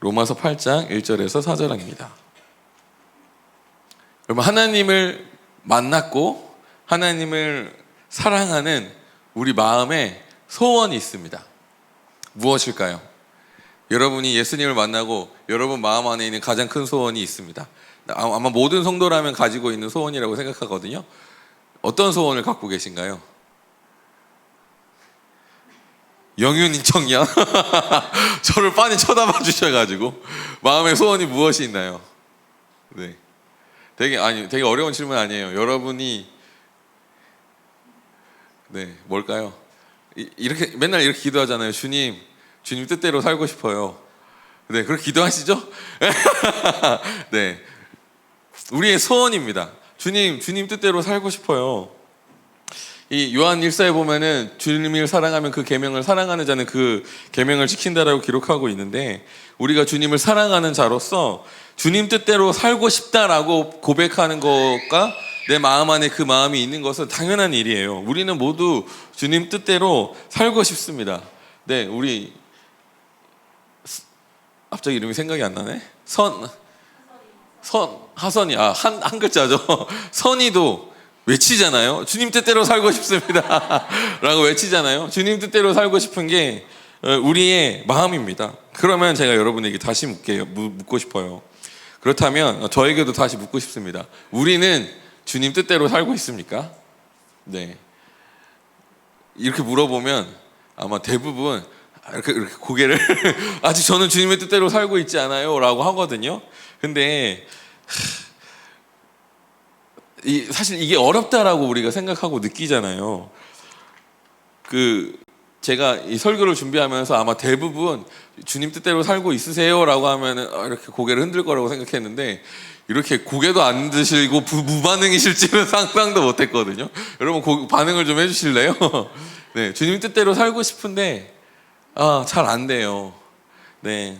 로마서 8장 1절에서 4절입니다. 여러분, 하나님을 만났고 하나님을 사랑하는 우리 마음에 소원이 있습니다. 무엇일까요? 여러분이 예수님을 만나고 여러분 마음 안에 있는 가장 큰 소원이 있습니다. 아마 모든 성도라면 가지고 있는 소원이라고 생각하거든요. 어떤 소원을 갖고 계신가요? 영윤이 청년? 저를 빤히 쳐다봐 주셔가지고 마음의 소원이 무엇이 있나요? 네, 되게 어려운 질문 아니에요. 여러분이 뭘까요? 이렇게 맨날 이렇게 기도하잖아요. 주님 뜻대로 살고 싶어요. 네, 그렇게 기도하시죠? 네, 우리의 소원입니다. 주님 뜻대로 살고 싶어요. 이 요한 1서에 보면은 주님을 사랑하면 그 계명을 사랑하는 자는 그 계명을 지킨다라고 기록하고 있는데, 우리가 주님을 사랑하는 자로서 주님 뜻대로 살고 싶다라고 고백하는 것과 내 마음 안에 그 마음이 있는 것은 당연한 일이에요. 우리는 모두 주님 뜻대로 살고 싶습니다. 네, 우리 갑자기 이름이 생각이 안 나네. 하선이 한 글자죠. 선이도 외치잖아요. 주님 뜻대로 살고 싶습니다 라고 외치잖아요. 주님 뜻대로 살고 싶은 게 우리의 마음입니다. 그러면 제가 여러분에게 다시 묻고 싶어요. 그렇다면 저에게도 다시 묻고 싶습니다. 우리는 주님 뜻대로 살고 있습니까? 네, 이렇게 물어보면 아마 대부분 이렇게 고개를 아직 저는 주님의 뜻대로 살고 있지 않아요 라고 하거든요. 근데 사실 이게 어렵다라고 우리가 생각하고 느끼잖아요. 제가 이 설교를 준비하면서 아마 대부분 주님 뜻대로 살고 있으세요 라고 하면은 이렇게 고개를 흔들 거라고 생각했는데, 이렇게 고개도 안 드시고 무반응이실지는 상상도 못했거든요. 여러분 반응을 좀 해주실래요? 네, 주님 뜻대로 살고 싶은데 잘 안 돼요. 네,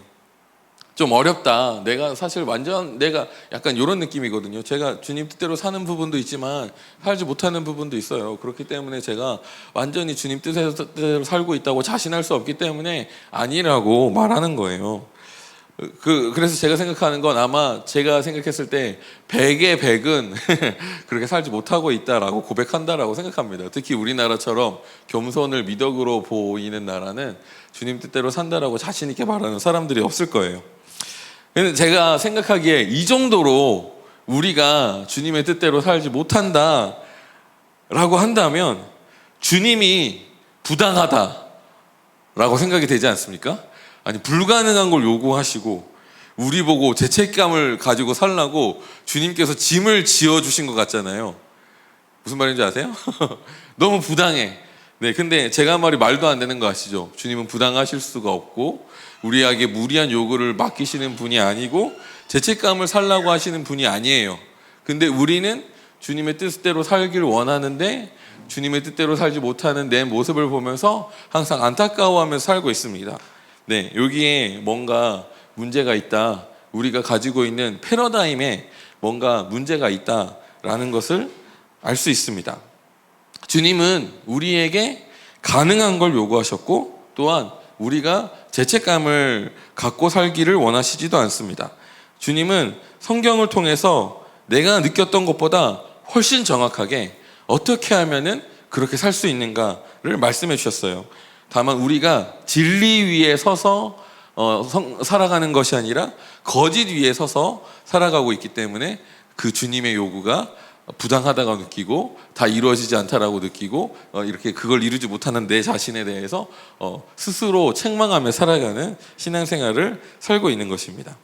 좀 어렵다. 내가 약간 이런 느낌이거든요. 제가 주님 뜻대로 사는 부분도 있지만 살지 못하는 부분도 있어요. 그렇기 때문에 제가 완전히 주님 뜻대로 살고 있다고 자신할 수 없기 때문에 아니라고 말하는 거예요. 그래서 제가 생각하는 건, 아마 제가 생각했을 때 100의 100은 그렇게 살지 못하고 있다라고 고백한다라고 생각합니다. 특히 우리나라처럼 겸손을 미덕으로 보이는 나라는 주님 뜻대로 산다라고 자신 있게 말하는 사람들이 없을 거예요. 근데 제가 생각하기에 이 정도로 우리가 주님의 뜻대로 살지 못한다라고 한다면 주님이 부당하다라고 생각이 되지 않습니까? 아니, 불가능한 걸 요구하시고 우리 보고 죄책감을 가지고 살라고 주님께서 짐을 지어주신 것 같잖아요. 무슨 말인지 아세요? 너무 부당해. 네, 근데 제가 한 말이 말도 안 되는 거 아시죠? 주님은 부당하실 수가 없고 우리에게 무리한 요구를 맡기시는 분이 아니고 죄책감을 살라고 하시는 분이 아니에요. 근데 우리는 주님의 뜻대로 살길 원하는데 주님의 뜻대로 살지 못하는 내 모습을 보면서 항상 안타까워하면서 살고 있습니다. 네, 여기에 뭔가 문제가 있다. 우리가 가지고 있는 패러다임에 뭔가 문제가 있다라는 것을 알 수 있습니다. 주님은 우리에게 가능한 걸 요구하셨고, 또한 우리가 죄책감을 갖고 살기를 원하시지도 않습니다. 주님은 성경을 통해서 내가 느꼈던 것보다 훨씬 정확하게 어떻게 하면은 그렇게 살 수 있는가를 말씀해 주셨어요. 다만 우리가 진리 위에 서서 살아가는 것이 아니라 거짓 위에 서서 살아가고 있기 때문에 그 주님의 요구가 부당하다고 느끼고 다 이루어지지 않다라고 느끼고 이렇게 그걸 이루지 못하는 내 자신에 대해서 스스로 책망하며 살아가는 신앙생활을 살고 있는 것입니다.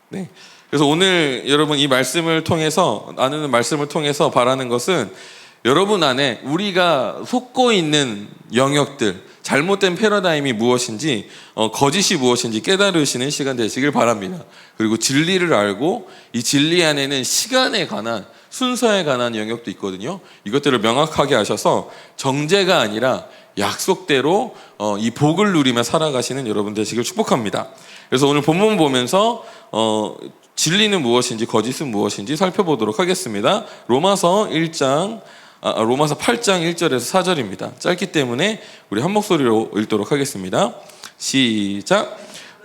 네, 그래서 오늘 여러분 이 말씀을 통해서, 나누는 말씀을 통해서 바라는 것은 여러분 안에 우리가 속고 있는 영역들, 잘못된 패러다임이 무엇인지, 거짓이 무엇인지 깨달으시는 시간 되시길 바랍니다. 그리고 진리를 알고 이 진리 안에는 시간에 관한, 순서에 관한 영역도 있거든요. 이것들을 명확하게 하셔서 정죄가 아니라 약속대로 이 복을 누리며 살아가시는 여러분 되시길 축복합니다. 그래서 오늘 본문 보면서 진리는 무엇인지 거짓은 무엇인지 살펴보도록 하겠습니다. 로마서 8장 1절에서 4절입니다. 짧기 때문에 우리 한 목소리로 읽도록 하겠습니다. 시작.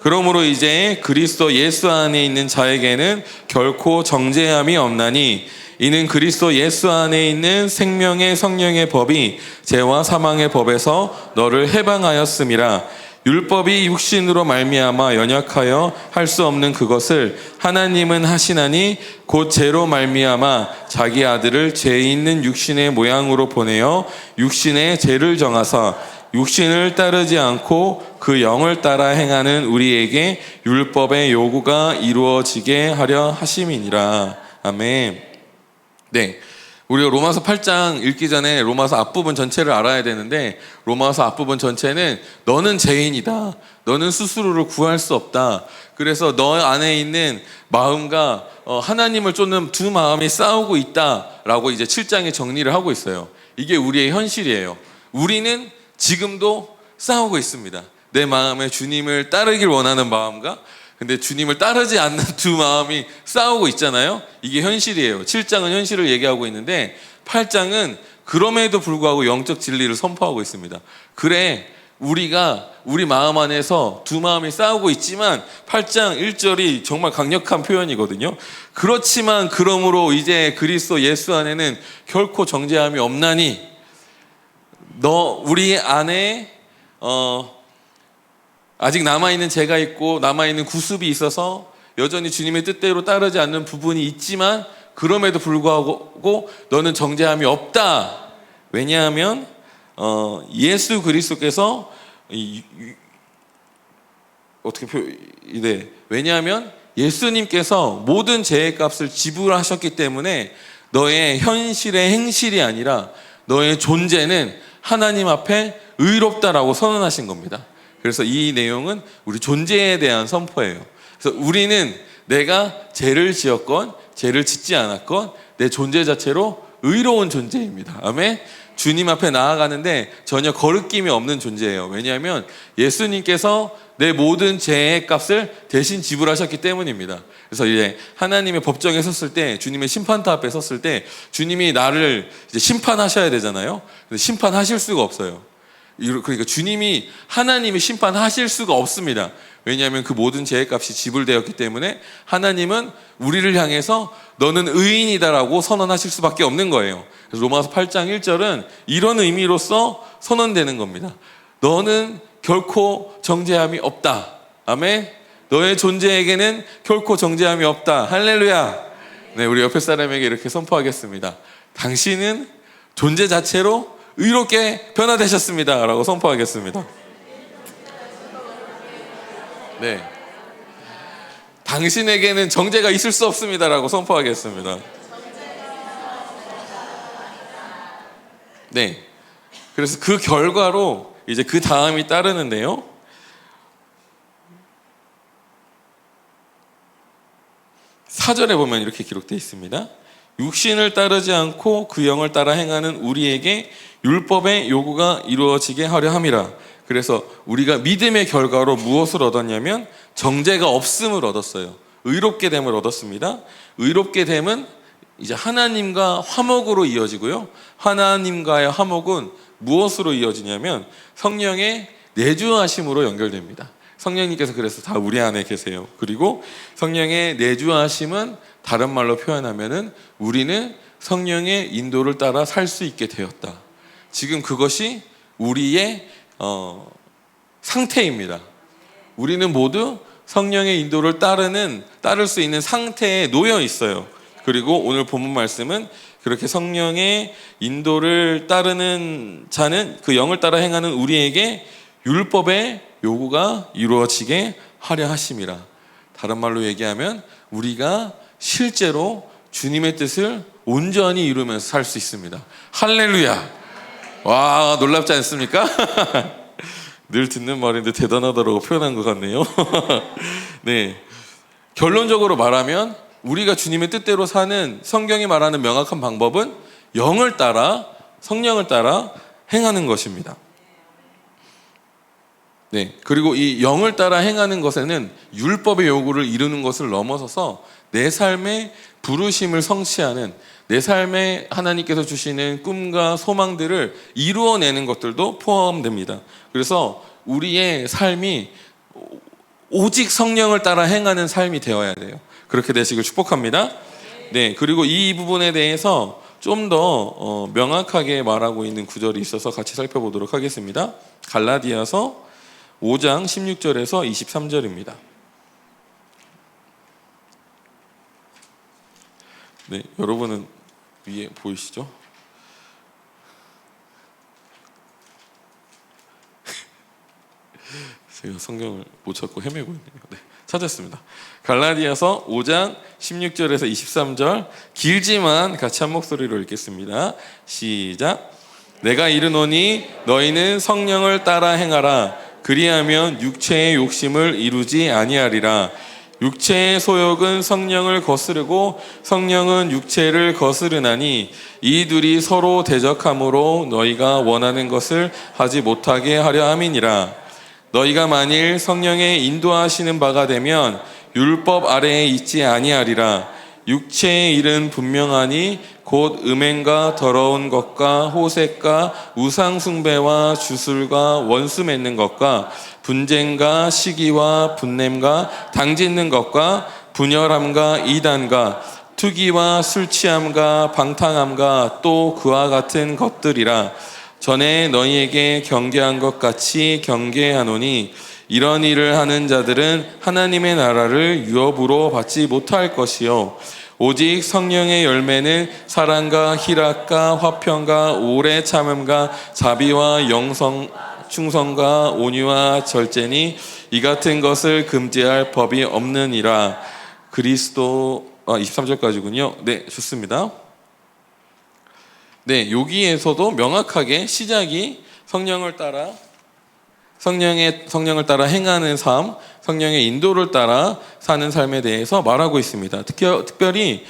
그러므로 이제 그리스도 예수 안에 있는 자에게는 결코 정죄함이 없나니 이는 그리스도 예수 안에 있는 생명의 성령의 법이 죄와 사망의 법에서 너를 해방하였음이라. 율법이 육신으로 말미암아 연약하여 할 수 없는 그것을 하나님은 하시나니 곧 죄로 말미암아 자기 아들을 죄 있는 육신의 모양으로 보내어 육신의 죄를 정하사 육신을 따르지 않고 그 영을 따라 행하는 우리에게 율법의 요구가 이루어지게 하려 하심이니라. 아멘. 네, 우리가 로마서 8장 읽기 전에 로마서 앞부분 전체를 알아야 되는데, 로마서 앞부분 전체는 너는 죄인이다, 너는 스스로를 구할 수 없다, 그래서 너 안에 있는 마음과 하나님을 쫓는 두 마음이 싸우고 있다라고 이제 7장에 정리를 하고 있어요. 이게 우리의 현실이에요. 우리는 지금도 싸우고 있습니다. 내 마음에 주님을 따르길 원하는 마음과 근데 주님을 따르지 않는 두 마음이 싸우고 있잖아요. 이게 현실이에요. 7장은 현실을 얘기하고 있는데 8장은 그럼에도 불구하고 영적 진리를 선포하고 있습니다. 그래, 우리가 우리 마음 안에서 두 마음이 싸우고 있지만 8장 1절이 정말 강력한 표현이거든요. 그렇지만 그러므로 이제 그리스도 예수 안에는 결코 정죄함이 없나니, 우리 안에 아직 남아있는 죄가 있고 남아있는 구습이 있어서 여전히 주님의 뜻대로 따르지 않는 부분이 있지만 그럼에도 불구하고 너는 정죄함이 없다. 왜냐하면 예수 그리스도께서 왜냐하면 예수님께서 모든 죄의 값을 지불하셨기 때문에 너의 현실의 행실이 아니라 너의 존재는 하나님 앞에 의롭다라고 선언하신 겁니다. 그래서 이 내용은 우리 존재에 대한 선포예요. 그래서 우리는 내가 죄를 지었건 죄를 짓지 않았건 내 존재 자체로 의로운 존재입니다. 아멘. 주님 앞에 나아가는데 전혀 거리낌이 없는 존재예요. 왜냐하면 예수님께서 내 모든 죄의 값을 대신 지불하셨기 때문입니다. 그래서 이제 하나님의 법정에 섰을 때, 주님의 심판터 앞에 섰을 때 주님이 나를 이제 심판하셔야 되잖아요. 근데 심판하실 수가 없어요. 그러니까 하나님이 심판하실 수가 없습니다. 왜냐하면 그 모든 죄의 값이 지불되었기 때문에 하나님은 우리를 향해서 너는 의인이다라고 선언하실 수밖에 없는 거예요. 그래서 로마서 8장 1절은 이런 의미로서 선언되는 겁니다. 너는 결코 정죄함이 없다. 아멘. 너의 존재에게는 결코 정죄함이 없다. 할렐루야. 네, 우리 옆에 사람에게 이렇게 선포하겠습니다. 당신은 존재 자체로 의롭게 변화되셨습니다 라고 선포하겠습니다. 네, 당신에게는 정죄가 있을 수 없습니다 라고 선포하겠습니다. 네, 그래서 그 결과로 이제 그 다음이 따르는데요, 4절에 보면 이렇게 기록되어 있습니다. 육신을 따르지 않고 그 영을 따라 행하는 우리에게 율법의 요구가 이루어지게 하려 함이라. 그래서 우리가 믿음의 결과로 무엇을 얻었냐면 정죄가 없음을 얻었어요. 의롭게 됨을 얻었습니다. 의롭게 됨은 이제 하나님과 화목으로 이어지고요, 하나님과의 화목은 무엇으로 이어지냐면 성령의 내주하심으로 연결됩니다. 성령님께서 그래서 다 우리 안에 계세요. 그리고 성령의 내주하심은 다른 말로 표현하면은 우리는 성령의 인도를 따라 살 수 있게 되었다. 지금 그것이 우리의 상태입니다. 우리는 모두 성령의 인도를 따를 수 있는 상태에 놓여 있어요. 그리고 오늘 본문 말씀은 그렇게 성령의 인도를 따르는 자는 그 영을 따라 행하는 우리에게 율법의 요구가 이루어지게 하려 하심이라. 다른 말로 얘기하면 우리가 실제로 주님의 뜻을 온전히 이루면서 살 수 있습니다. 할렐루야. 와, 놀랍지 않습니까? 늘 듣는 말인데 대단하다고 표현한 것 같네요. 네, 결론적으로 말하면 우리가 주님의 뜻대로 사는 성경이 말하는 명확한 방법은 영을 따라, 성령을 따라 행하는 것입니다. 네, 그리고 이 영을 따라 행하는 것에는 율법의 요구를 이루는 것을 넘어서서 내 삶의 부르심을 성취하는, 내 삶에 하나님께서 주시는 꿈과 소망들을 이루어내는 것들도 포함됩니다. 그래서 우리의 삶이 오직 성령을 따라 행하는 삶이 되어야 돼요. 그렇게 되시길 축복합니다. 네, 그리고 이 부분에 대해서 좀 더 명확하게 말하고 있는 구절이 있어서 같이 살펴보도록 하겠습니다. 갈라디아서 5장 16절에서 23절입니다. 네, 여러분은 위에 보이시죠? 제가 성경을 못 찾고 헤매고 있네요. 네, 찾았습니다. 갈라디아서 5장 16절에서 23절, 길지만 같이 한 목소리로 읽겠습니다. 시작. 내가 이르노니 너희는 성령을 따라 행하라. 그리하면 육체의 욕심을 이루지 아니하리라. 육체의 소욕은 성령을 거스르고 성령은 육체를 거스르나니 이 둘이 서로 대적함으로 너희가 원하는 것을 하지 못하게 하려 함이니라. 너희가 만일 성령의 인도하시는 바가 되면 율법 아래에 있지 아니하리라. 육체의 일은 분명하니 곧 음행과 더러운 것과 호색과 우상 숭배와 주술과 원수 맺는 것과 분쟁과 시기와 분냄과 당짓는 것과 분열함과 이단과 투기와 술 취함과 방탕함과 또 그와 같은 것들이라. 전에 너희에게 경계한 것 같이 경계하노니 이런 일을 하는 자들은 하나님의 나라를 유업으로 받지 못할 것이요 오직 성령의 열매는 사랑과 희락과 화평과 오래 참음과 자비와 영성 충성과 온유와 절제니 이 같은 것을 금지할 법이 없느니라. 그리스도 23절까지군요. 네, 좋습니다. 네, 여기에서도 명확하게 시작이 성령을 따라 행하는 삶, 성령의 인도를 따라 사는 삶에 대해서 말하고 있습니다. 특별히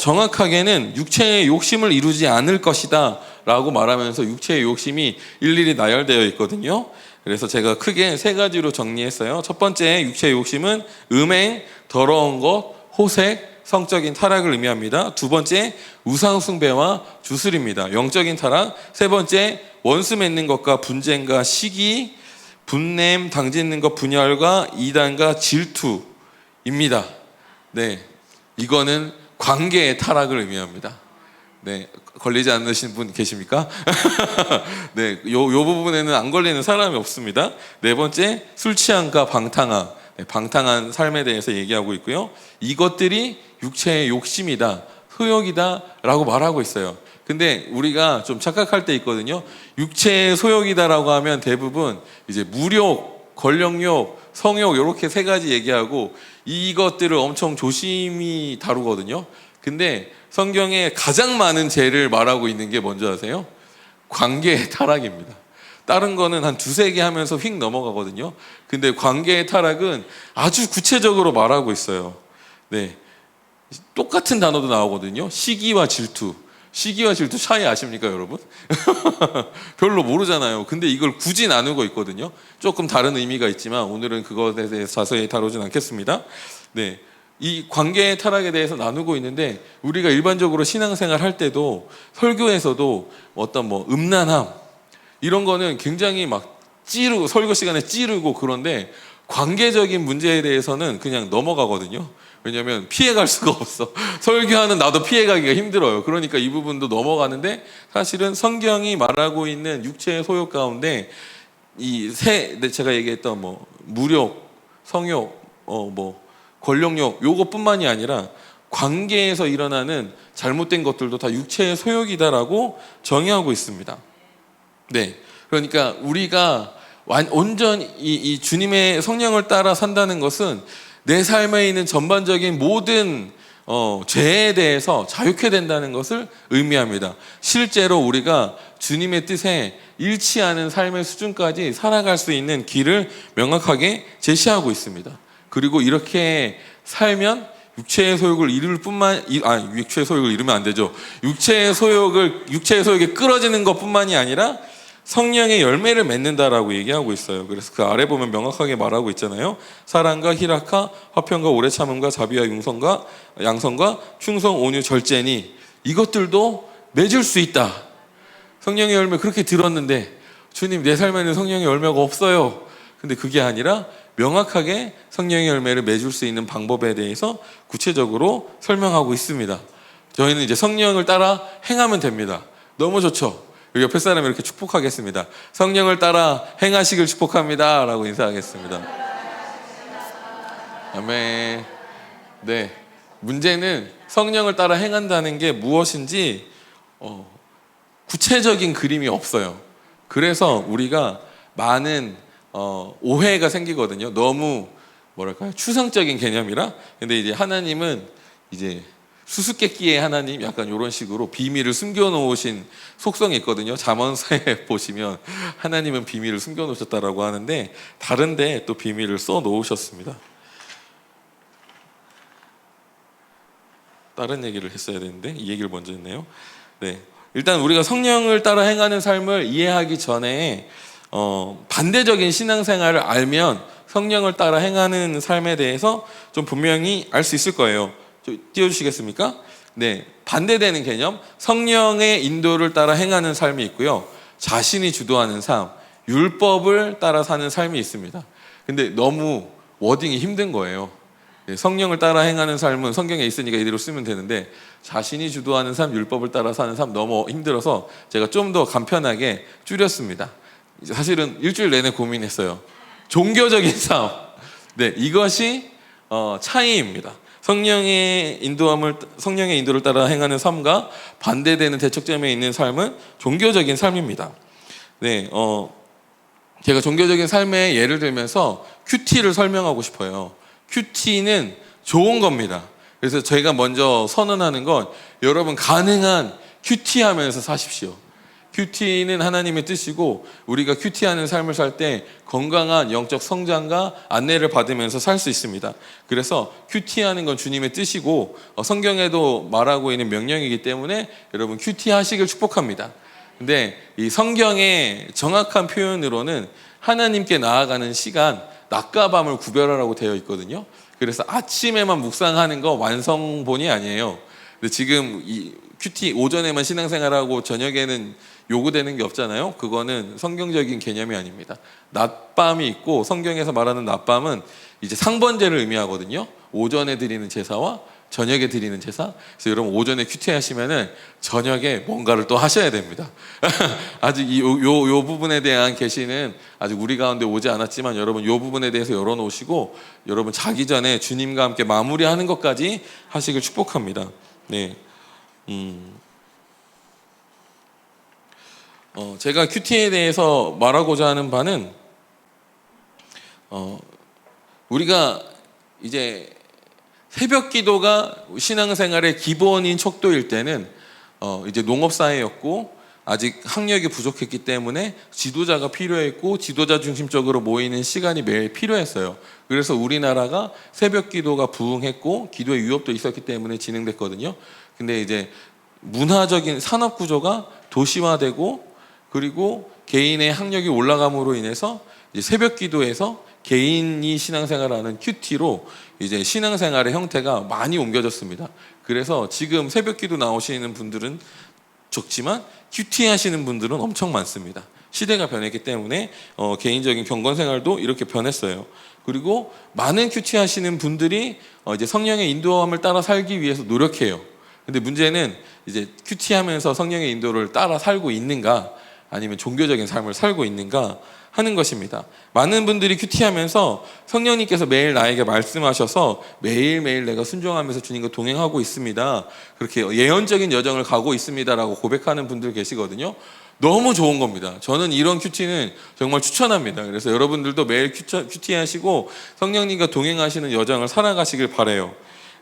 정확하게는 육체의 욕심을 이루지 않을 것이다 라고 말하면서 육체의 욕심이 일일이 나열되어 있거든요. 그래서 제가 크게 세 가지로 정리했어요. 첫 번째 육체의 욕심은 음행, 더러운 것, 호색, 성적인 타락을 의미합니다. 두 번째 우상 숭배와 주술입니다. 영적인 타락. 세 번째 원수 맺는 것과 분쟁과 시기, 분냄, 당짓는 것, 분열과 이단과 질투입니다. 네, 이거는 관계의 타락을 의미합니다. 네, 걸리지 않으신 분 계십니까? 네, 요 부분에는 안 걸리는 사람이 없습니다. 네 번째 술 취함과 방탕함. 네, 방탕한 삶에 대해서 얘기하고 있고요. 이것들이 육체의 욕심이다, 소욕이다 라고 말하고 있어요. 근데 우리가 좀 착각할 때 있거든요. 육체의 소욕이다라고 하면 대부분 이제 무욕, 권력욕, 성욕 이렇게 세 가지 얘기하고 이것들을 엄청 조심히 다루거든요. 근데 성경에 가장 많은 죄를 말하고 있는 게 뭔지 아세요? 관계의 타락입니다. 다른 거는 한 두세 개 하면서 휙 넘어가거든요. 근데 관계의 타락은 아주 구체적으로 말하고 있어요. 네, 똑같은 단어도 나오거든요. 시기와 질투. 시기와 질투 차이 아십니까, 여러분? 별로 모르잖아요. 근데 이걸 굳이 나누고 있거든요. 조금 다른 의미가 있지만 오늘은 그것에 대해서 자세히 다루진 않겠습니다. 네, 이 관계의 타락에 대해서 나누고 있는데 우리가 일반적으로 신앙생활 할 때도 설교에서도 어떤 음란함 이런 거는 굉장히 막 찌르고 설교 시간에 찌르고 그런데 관계적인 문제에 대해서는 그냥 넘어가거든요. 왜냐하면 피해갈 수가 없어. 설교하는 나도 피해가기가 힘들어요. 그러니까 이 부분도 넘어가는데 사실은 성경이 말하고 있는 육체의 소욕 가운데 제가 얘기했던 무욕, 성욕, 권력욕 요것뿐만이 아니라 관계에서 일어나는 잘못된 것들도 다 육체의 소욕이다라고 정의하고 있습니다. 네, 그러니까 우리가 온전히 이 주님의 성령을 따라 산다는 것은 내 삶에 있는 전반적인 모든 죄에 대해서 자유케 된다는 것을 의미합니다. 실제로 우리가 주님의 뜻에 일치하는 삶의 수준까지 살아갈 수 있는 길을 명확하게 제시하고 있습니다. 그리고 이렇게 살면 육체의 소욕을 육체의 소욕을 이루면 안 되죠. 육체의 소욕에 끌어지는 것뿐만이 아니라 성령의 열매를 맺는다라고 얘기하고 있어요. 그래서 그 아래 보면 명확하게 말하고 있잖아요. 사랑과 희락과 화평과 오래 참음과 자비와 양성과 충성, 온유, 절제니 이것들도 맺을 수 있다. 성령의 열매 그렇게 들었는데 주님 내 삶에는 성령의 열매가 없어요. 근데 그게 아니라 명확하게 성령의 열매를 맺을 수 있는 방법에 대해서 구체적으로 설명하고 있습니다. 저희는 이제 성령을 따라 행하면 됩니다. 너무 좋죠? 옆에 사람이 이렇게 축복하겠습니다. 성령을 따라 행하시길 축복합니다 라고 인사하겠습니다. 아멘. 네, 문제는 성령을 따라 행한다는 게 무엇인지 구체적인 그림이 없어요. 그래서 우리가 많은 오해가 생기거든요. 너무 뭐랄까요, 추상적인 개념이라. 근데 이제 하나님은 이제 수수께끼의 하나님, 약간 이런 식으로 비밀을 숨겨놓으신 속성이 있거든요. 잠언서에 보시면 하나님은 비밀을 숨겨놓으셨다라고 하는데 다른데 또 비밀을 써놓으셨습니다. 다른 얘기를 했어야 되는데 이 얘기를 먼저 했네요. 네, 일단 우리가 성령을 따라 행하는 삶을 이해하기 전에 반대적인 신앙생활을 알면 성령을 따라 행하는 삶에 대해서 좀 분명히 알 수 있을 거예요. 띄워주시겠습니까? 네, 반대되는 개념, 성령의 인도를 따라 행하는 삶이 있고요, 자신이 주도하는 삶, 율법을 따라 사는 삶이 있습니다. 근데 너무 워딩이 힘든 거예요. 성령을 따라 행하는 삶은 성경에 있으니까 이대로 쓰면 되는데 자신이 주도하는 삶, 율법을 따라 사는 삶 너무 힘들어서 제가 좀 더 간편하게 줄였습니다. 사실은 일주일 내내 고민했어요. 종교적인 삶, 네, 이것이 차이입니다. 성령의 인도를 따라 행하는 삶과 반대되는 대척점에 있는 삶은 종교적인 삶입니다. 네, 제가 종교적인 삶의 예를 들면서 큐티를 설명하고 싶어요. 큐티는 좋은 겁니다. 그래서 저희가 먼저 선언하는 건 여러분 가능한 큐티하면서 사십시오. 큐티는 하나님의 뜻이고 우리가 큐티하는 삶을 살 때 건강한 영적 성장과 안내를 받으면서 살 수 있습니다. 그래서 큐티하는 건 주님의 뜻이고 성경에도 말하고 있는 명령이기 때문에 여러분 큐티하시길 축복합니다. 근데 이 성경의 정확한 표현으로는 하나님께 나아가는 시간, 낮과 밤을 구별하라고 되어 있거든요. 그래서 아침에만 묵상하는 거 완성본이 아니에요. 근데 지금 이 큐티 오전에만 신앙생활하고 저녁에는 요구되는 게 없잖아요. 그거는 성경적인 개념이 아닙니다. 낮밤이 있고 성경에서 말하는 낮밤은 이제 상번제를 의미하거든요. 오전에 드리는 제사와 저녁에 드리는 제사. 그래서 여러분 오전에 큐티 하시면은 저녁에 뭔가를 또 하셔야 됩니다. 아직 요 부분에 대한 계시는 아직 우리 가운데 오지 않았지만 여러분 요 부분에 대해서 열어놓으시고 여러분 자기 전에 주님과 함께 마무리하는 것까지 하시길 축복합니다. 네. 제가 큐티에 대해서 말하고자 하는 바는 우리가 이제 새벽 기도가 신앙생활의 기본인 척도일 때는 이제 농업사회였고 아직 학력이 부족했기 때문에 지도자가 필요했고 지도자 중심적으로 모이는 시간이 매일 필요했어요. 그래서 우리나라가 새벽 기도가 부흥했고 기도의 유업도 있었기 때문에 진행됐거든요. 근데 이제 문화적인 산업 구조가 도시화되고 그리고 개인의 학력이 올라감으로 인해서 이제 새벽 기도에서 개인이 신앙생활하는 큐티로 이제 신앙생활의 형태가 많이 옮겨졌습니다. 그래서 지금 새벽 기도 나오시는 분들은 적지만 큐티 하시는 분들은 엄청 많습니다. 시대가 변했기 때문에 개인적인 경건생활도 이렇게 변했어요. 그리고 많은 큐티 하시는 분들이 이제 성령의 인도함을 따라 살기 위해서 노력해요. 근데 문제는 이제 큐티 하면서 성령의 인도를 따라 살고 있는가 아니면 종교적인 삶을 살고 있는가 하는 것입니다. 많은 분들이 큐티하면서 성령님께서 매일 나에게 말씀하셔서 매일매일 내가 순종하면서 주님과 동행하고 있습니다. 그렇게 예언적인 여정을 가고 있습니다라고 고백하는 분들 계시거든요. 너무 좋은 겁니다. 저는 이런 큐티는 정말 추천합니다. 그래서 여러분들도 매일 큐티하시고 성령님과 동행하시는 여정을 살아가시길 바라요.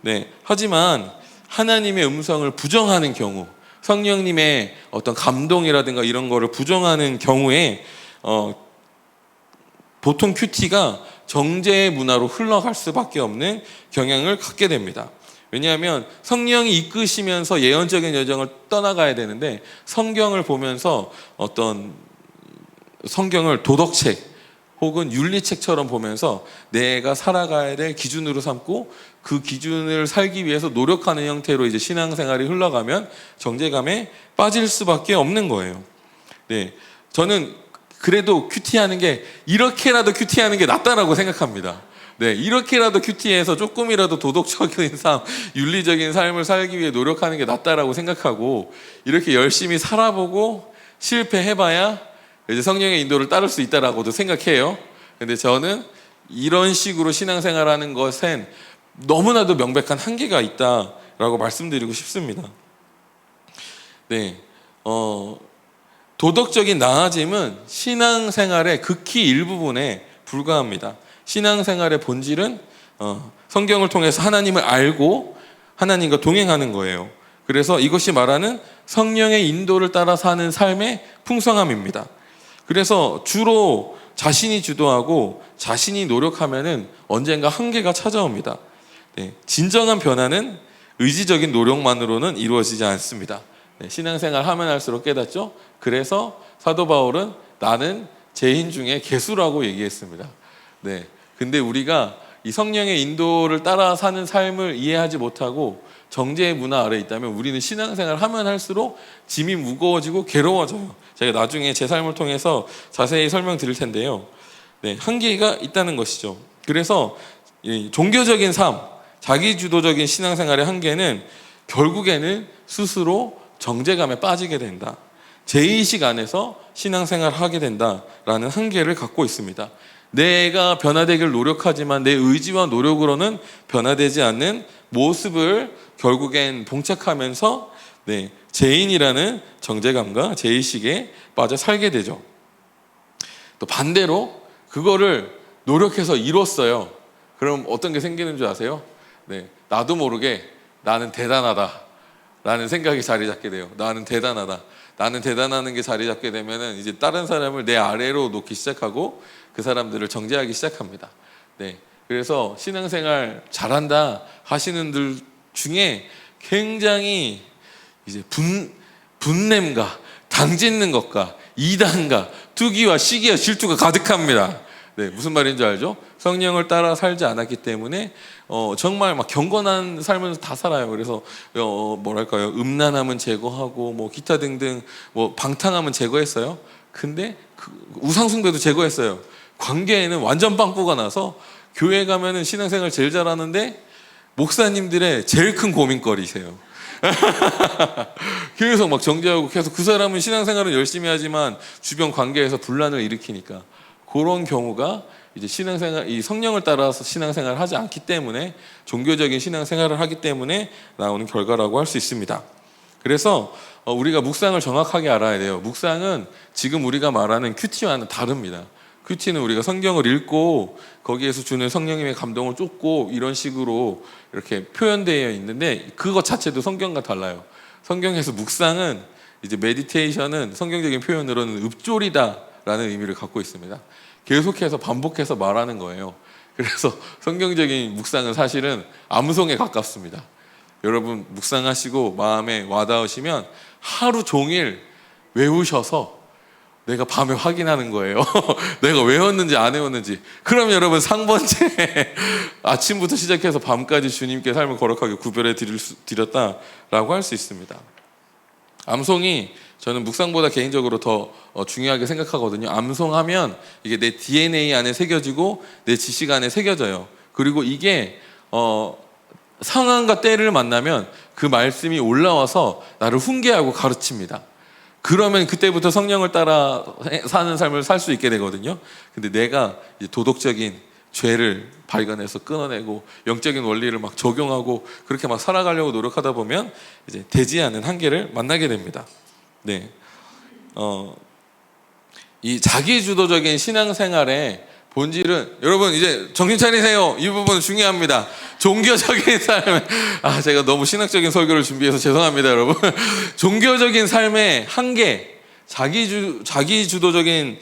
네. 하지만 하나님의 음성을 부정하는 경우, 성령님의 어떤 감동이라든가 이런 거를 부정하는 경우에 보통 큐티가 정죄의 문화로 흘러갈 수밖에 없는 경향을 갖게 됩니다. 왜냐하면 성령이 이끄시면서 예언적인 여정을 떠나가야 되는데 성경을 보면서 어떤 성경을 도덕책 혹은 윤리책처럼 보면서 내가 살아가야 될 기준으로 삼고 그 기준을 살기 위해서 노력하는 형태로 이제 신앙생활이 흘러가면 정죄감에 빠질 수밖에 없는 거예요. 네, 저는 그래도 큐티하는 게 이렇게라도 큐티하는 게 낫다라고 생각합니다. 네, 이렇게라도 큐티해서 조금이라도 도덕적인 삶, 윤리적인 삶을 살기 위해 노력하는 게 낫다라고 생각하고 이렇게 열심히 살아보고 실패해봐야 이제 성령의 인도를 따를 수 있다라고도 생각해요. 근데 저는 이런 식으로 신앙생활하는 것엔 너무나도 명백한 한계가 있다라고 말씀드리고 싶습니다. 네, 도덕적인 나아짐은 신앙생활의 극히 일부분에 불과합니다. 신앙생활의 본질은 성경을 통해서 하나님을 알고 하나님과 동행하는 거예요. 그래서 이것이 말하는 성령의 인도를 따라 사는 삶의 풍성함입니다. 그래서 주로 자신이 주도하고 자신이 노력하면은 언젠가 한계가 찾아옵니다. 네, 진정한 변화는 의지적인 노력만으로는 이루어지지 않습니다. 네, 신앙생활 하면 할수록 깨닫죠. 그래서 사도 바울은 나는 죄인 중에 개수라고 얘기했습니다. 네, 근데 우리가 이 성령의 인도를 따라 사는 삶을 이해하지 못하고 정죄의 문화 아래에 있다면 우리는 신앙생활 하면 할수록 짐이 무거워지고 괴로워져요. 제가 나중에 제 삶을 통해서 자세히 설명드릴 텐데요. 네, 한계가 있다는 것이죠. 그래서 이 종교적인 삶, 자기주도적인 신앙생활의 한계는 결국에는 스스로 정죄감에 빠지게 된다. 죄의식 안에서 신앙생활을 하게 된다라는 한계를 갖고 있습니다. 내가 변화되기를 노력하지만 내 의지와 노력으로는 변화되지 않는 모습을 결국엔 봉착하면서 죄인이라는 정죄감과 죄의식에 빠져 살게 되죠. 또 반대로 그거를 노력해서 이뤘어요. 그럼 어떤 게 생기는 줄 아세요? 나도 모르게 나는 대단하다 라는 생각이 자리 잡게 돼요. 나는 대단하다. 나는 대단하는 게 자리 잡게 되면은 이제 다른 사람을 내 아래로 놓기 시작하고 그 사람들을 정죄하기 시작합니다. 그래서 신앙생활 잘한다 하시는 들 중에 굉장히 이제 분냄과 당짓는 것과 이단과 투기와 시기와 질투가 가득합니다. 무슨 말인지 알죠? 성령을 따라 살지 않았기 때문에 정말 막 경건한 삶을 다 살아요. 그래서 뭐랄까요, 음란함은 제거하고 뭐 기타 등등 뭐 방탕함은 제거했어요. 근데 우상숭배도 제거했어요. 관계에는 완전 빵꾸가 나서 교회 가면은 신앙생활 제일 잘하는데 목사님들의 제일 큰 고민거리세요. 계속 막 정죄하고 계속 그 사람은 신앙생활은 열심히 하지만 주변 관계에서 분란을 일으키니까 그런 경우가 이제 신앙생활, 이 성령을 따라서 신앙생활을 하지 않기 때문에 종교적인 신앙생활을 하기 때문에 나오는 결과라고 할 수 있습니다. 그래서 우리가 묵상을 정확하게 알아야 돼요. 묵상은 지금 우리가 말하는 큐티와는 다릅니다. 큐티는 우리가 성경을 읽고 거기에서 주는 성령님의 감동을 쫓고 이런 식으로 이렇게 표현되어 있는데 그것 자체도 성경과 달라요. 성경에서 묵상은 이제 메디테이션은 성경적인 표현으로는 읊조리다라는 의미를 갖고 있습니다. 계속해서 반복해서 말하는 거예요. 그래서 성경적인 묵상은 사실은 암송에 가깝습니다. 여러분 묵상하시고 마음에 와닿으시면 하루 종일 외우셔서 내가 밤에 확인하는 거예요. 내가 외웠는지 안 외웠는지. 그럼 여러분 상번째 아침부터 시작해서 밤까지 주님께 삶을 거룩하게 구별해 드렸다라고 할 수 있습니다. 암송이 저는 묵상보다 개인적으로 더 중요하게 생각하거든요. 암송하면 이게 내 DNA 안에 새겨지고 내 지식 안에 새겨져요. 그리고 이게 상황과 때를 만나면 그 말씀이 올라와서 나를 훈계하고 가르칩니다. 그러면 그때부터 성령을 따라 사는 삶을 살 수 있게 되거든요. 근데 내가 이제 도덕적인 죄를 발견해서 끊어내고 영적인 원리를 막 적용하고 그렇게 막 살아가려고 노력하다 보면 이제 되지 않는 한계를 만나게 됩니다. 이 자기주도적인 신앙생활의 본질은 여러분 이제 정신 차리세요. 이 부분 중요합니다. 종교적인 삶, 제가 너무 신학적인 설교를 준비해서 죄송합니다, 여러분. 종교적인 삶의 한계, 자기주도적인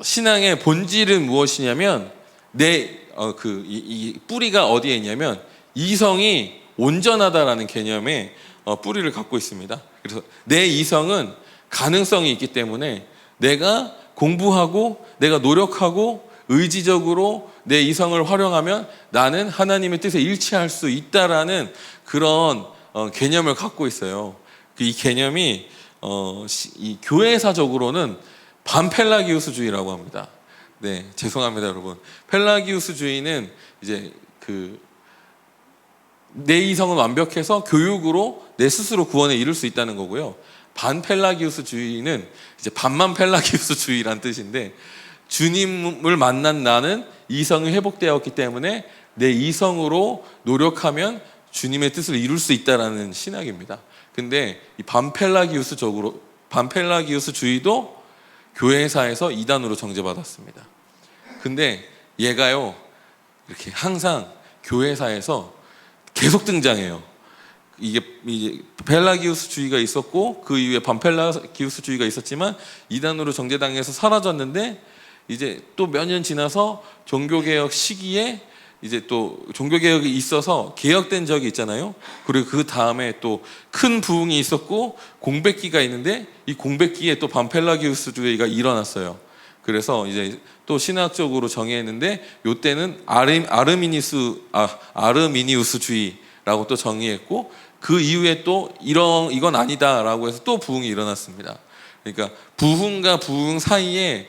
신앙의 본질은 무엇이냐면 이 뿌리가 어디에 있냐면 이성이 온전하다라는 개념의 뿌리를 갖고 있습니다. 그래서 내 이성은 가능성이 있기 때문에 내가 공부하고 내가 노력하고 의지적으로 내 이성을 활용하면 나는 하나님의 뜻에 일치할 수 있다라는 그런 개념을 갖고 있어요. 이 개념이 이 교회사적으로는 반펠라기우스주의라고 합니다. 네, 죄송합니다, 여러분. 펠라기우스주의는 이제 내 이성은 완벽해서 교육으로 내 스스로 구원에 이룰 수 있다는 거고요. 반펠라기우스주의는 이제 반만 펠라기우스주의란 뜻인데, 주님을 만난 나는 이성이 회복되었기 때문에 내 이성으로 노력하면 주님의 뜻을 이룰 수 있다라는 신학입니다. 근데 이 반펠라기우스주의도 교회사에서 이단으로 정죄받았습니다. 근데 얘가요, 이렇게 항상 교회사에서 계속 등장해요. 이게 펠라기우스주의가 있었고 그 이후에 반펠라기우스주의가 있었지만 이단으로 정죄당해서 사라졌는데, 이제 또 몇 년 지나서 종교개혁 시기에 이제 또 종교개혁이 있어서 개혁된 적이 있잖아요. 그리고 그 다음에 또 큰 부흥이 있었고 공백기가 있는데, 이 공백기에 또 반펠라기우스주의가 일어났어요. 그래서 이제 또 신학적으로 정의했는데, 요때는 아르미니우스주의라고 또 정의했고, 그 이후에 또 이건 아니다라고 해서 또 부흥이 일어났습니다. 그러니까 부흥과 부흥 사이에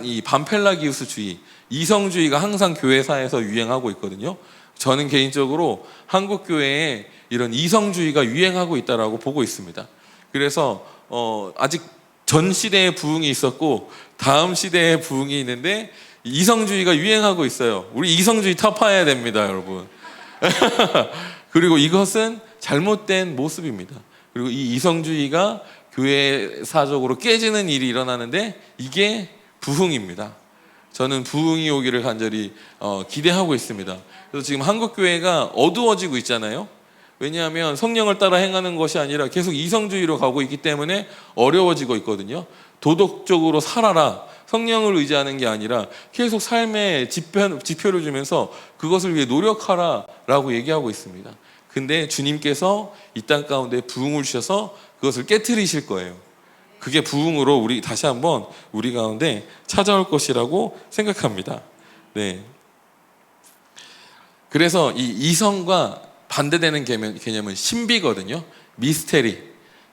이 반펠라기우스주의, 이성주의가 항상 교회사에서 유행하고 있거든요. 저는 개인적으로 한국 교회에 이런 이성주의가 유행하고 있다라고 보고 있습니다. 그래서 아직 전 시대에 부흥이 있었고 다음 시대에 부흥이 있는데, 이성주의가 유행하고 있어요. 우리 이성주의 타파해야 됩니다, 여러분. 그리고 이것은 잘못된 모습입니다. 그리고 이 이성주의가 교회사적으로 깨지는 일이 일어나는데, 이게 부흥입니다. 저는 부흥이 오기를 간절히 기대하고 있습니다. 그래서 지금 한국교회가 어두워지고 있잖아요. 왜냐하면 성령을 따라 행하는 것이 아니라 계속 이성주의로 가고 있기 때문에 어려워지고 있거든요. 도덕적으로 살아라, 성령을 의지하는 게 아니라 계속 삶의 지표를 주면서 그것을 위해 노력하라 라고 얘기하고 있습니다. 근데 주님께서 이 땅 가운데 부흥을 주셔서 그것을 깨트리실 거예요. 그게 부흥으로 다시 한번 우리 가운데 찾아올 것이라고 생각합니다. 네. 그래서 이 이성과 반대되는 개념은 신비거든요. 미스테리,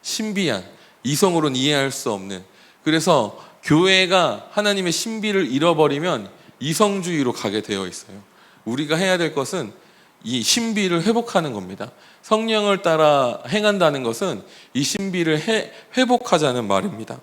신비한, 이성으로는 이해할 수 없는. 그래서 교회가 하나님의 신비를 잃어버리면 이성주의로 가게 되어 있어요. 우리가 해야 될 것은 이 신비를 회복하는 겁니다. 성령을 따라 행한다는 것은 이 신비를 회복하자는 말입니다.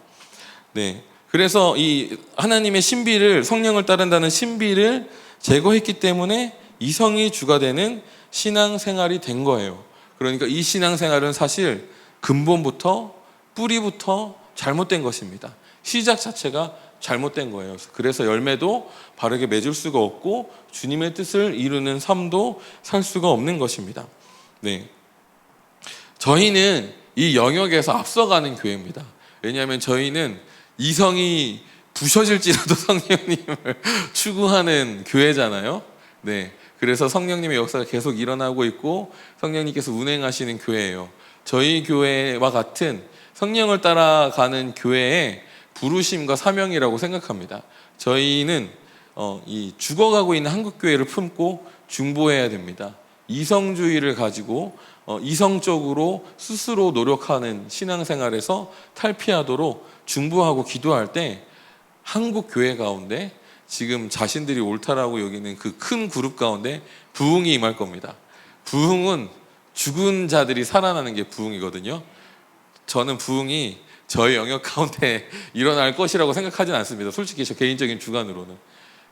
네. 그래서 이 하나님의 신비를, 성령을 따른다는 신비를 제거했기 때문에 이성이 주가 되는 신앙생활이 된 거예요. 그러니까 이 신앙생활은 사실 근본부터, 뿌리부터 잘못된 것입니다. 시작 자체가 잘못된 거예요. 그래서 열매도 바르게 맺을 수가 없고 주님의 뜻을 이루는 삶도 살 수가 없는 것입니다. 네. 저희는 이 영역에서 앞서가는 교회입니다. 왜냐하면 저희는 이성이 부셔질지라도 성령님을 추구하는 교회잖아요. 네. 그래서 성령님의 역사가 계속 일어나고 있고 성령님께서 운행하시는 교회예요. 저희 교회와 같은 성령을 따라가는 교회의 부르심과 사명이라고 생각합니다. 저희는 이 죽어가고 있는 한국교회를 품고 중보해야 됩니다. 이성주의를 가지고 이성적으로 스스로 노력하는 신앙생활에서 탈피하도록 중보하고 기도할 때 한국교회 가운데 지금 자신들이 옳다라고 여기는 그 큰 그룹 가운데 부흥이 임할 겁니다. 부흥은 죽은 자들이 살아나는 게 부흥이거든요. 저는 부흥이 저의 영역 가운데 일어날 것이라고 생각하진 않습니다. 솔직히 저 개인적인 주관으로는.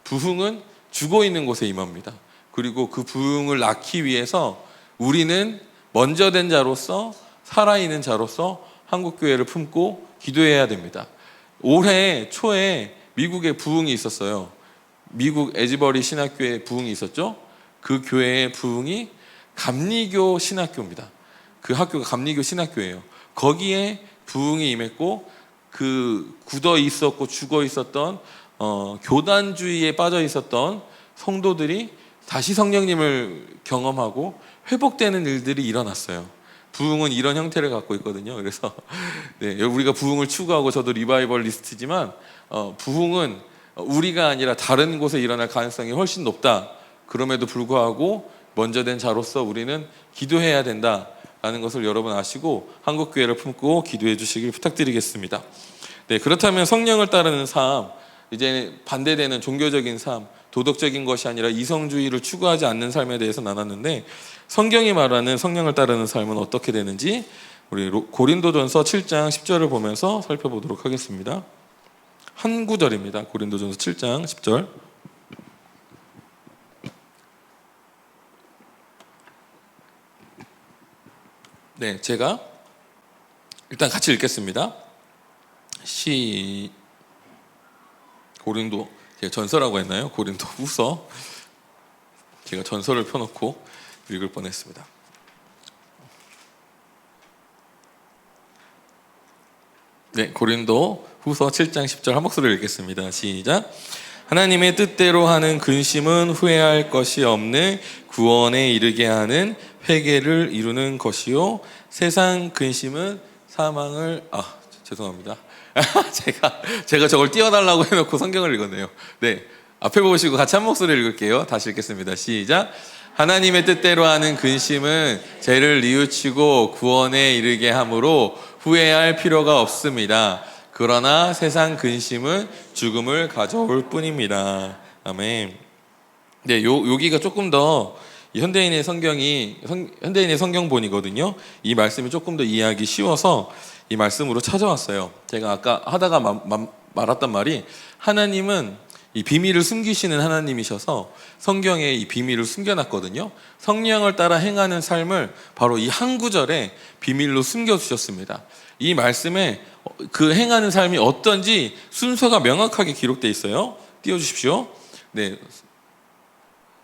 부흥은 죽어 있는 곳에 임합니다. 그리고 그 부흥을 낳기 위해서 우리는 먼저 된 자로서, 살아있는 자로서 한국교회를 품고 기도해야 됩니다. 올해 초에 미국에 부흥이 있었어요. 미국 에즈버리 신학교에 부흥이 있었죠. 그 교회의 부흥이 감리교 신학교입니다. 그 학교가 감리교 신학교예요. 거기에 부흥이 임했고 그 굳어 있었고 죽어 있었던 교단주의에 빠져 있었던 성도들이 다시 성령님을 경험하고 회복되는 일들이 일어났어요. 부흥은 이런 형태를 갖고 있거든요. 그래서 네, 우리가 부흥을 추구하고 저도 리바이벌리스트지만 부흥은 우리가 아니라 다른 곳에 일어날 가능성이 훨씬 높다. 그럼에도 불구하고 먼저 된 자로서 우리는 기도해야 된다라는 것을 여러분 아시고 한국교회를 품고 기도해 주시길 부탁드리겠습니다. 네, 그렇다면 성령을 따르는 삶, 이제 반대되는 종교적인 삶, 도덕적인 것이 아니라 이성주의를 추구하지 않는 삶에 대해서 나눴는데, 성경이 말하는 성령을 따르는 삶은 어떻게 되는지 우리 고린도전서 7장 10절을 보면서 살펴보도록 하겠습니다. 한 구절입니다. 고린도전서 7장 10절. 네, 제가 일단 같이 읽겠습니다. 고린도, 제가 전서라고 했나요? 고린도 후서. 제가 전서를 펴놓고 읽을 뻔했습니다. 네, 고린도 후서 7장 10절 한 목소리로 읽겠습니다. 시작. 하나님의 뜻대로 하는 근심은 후회할 것이 없는 구원에 이르게 하는 회개를 이루는 것이요, 세상 근심은 사망을 죄송합니다. 제가 저걸 띄워달라고 해놓고 성경을 읽었네요. 네, 앞에 보시고 같이 한 목소리 읽을게요. 다시 읽겠습니다. 시작. 하나님의 뜻대로 하는 근심은 죄를 뉘우치고 구원에 이르게 함으로 후회할 필요가 없습니다. 그러나 세상 근심은 죽음을 가져올 뿐입니다. 아멘. 네, 여기가 조금 더 현대인의 현대인의 성경본이거든요. 이 말씀이 조금 더 이해하기 쉬워서 이 말씀으로 찾아왔어요. 제가 아까 하다가 말았던 말이, 하나님은 이 비밀을 숨기시는 하나님이셔서 성경에 이 비밀을 숨겨놨거든요. 성령을 따라 행하는 삶을 바로 이 한 구절에 비밀로 숨겨주셨습니다. 이 말씀에 그 행하는 삶이 어떤지 순서가 명확하게 기록되어 있어요. 띄워주십시오. 네,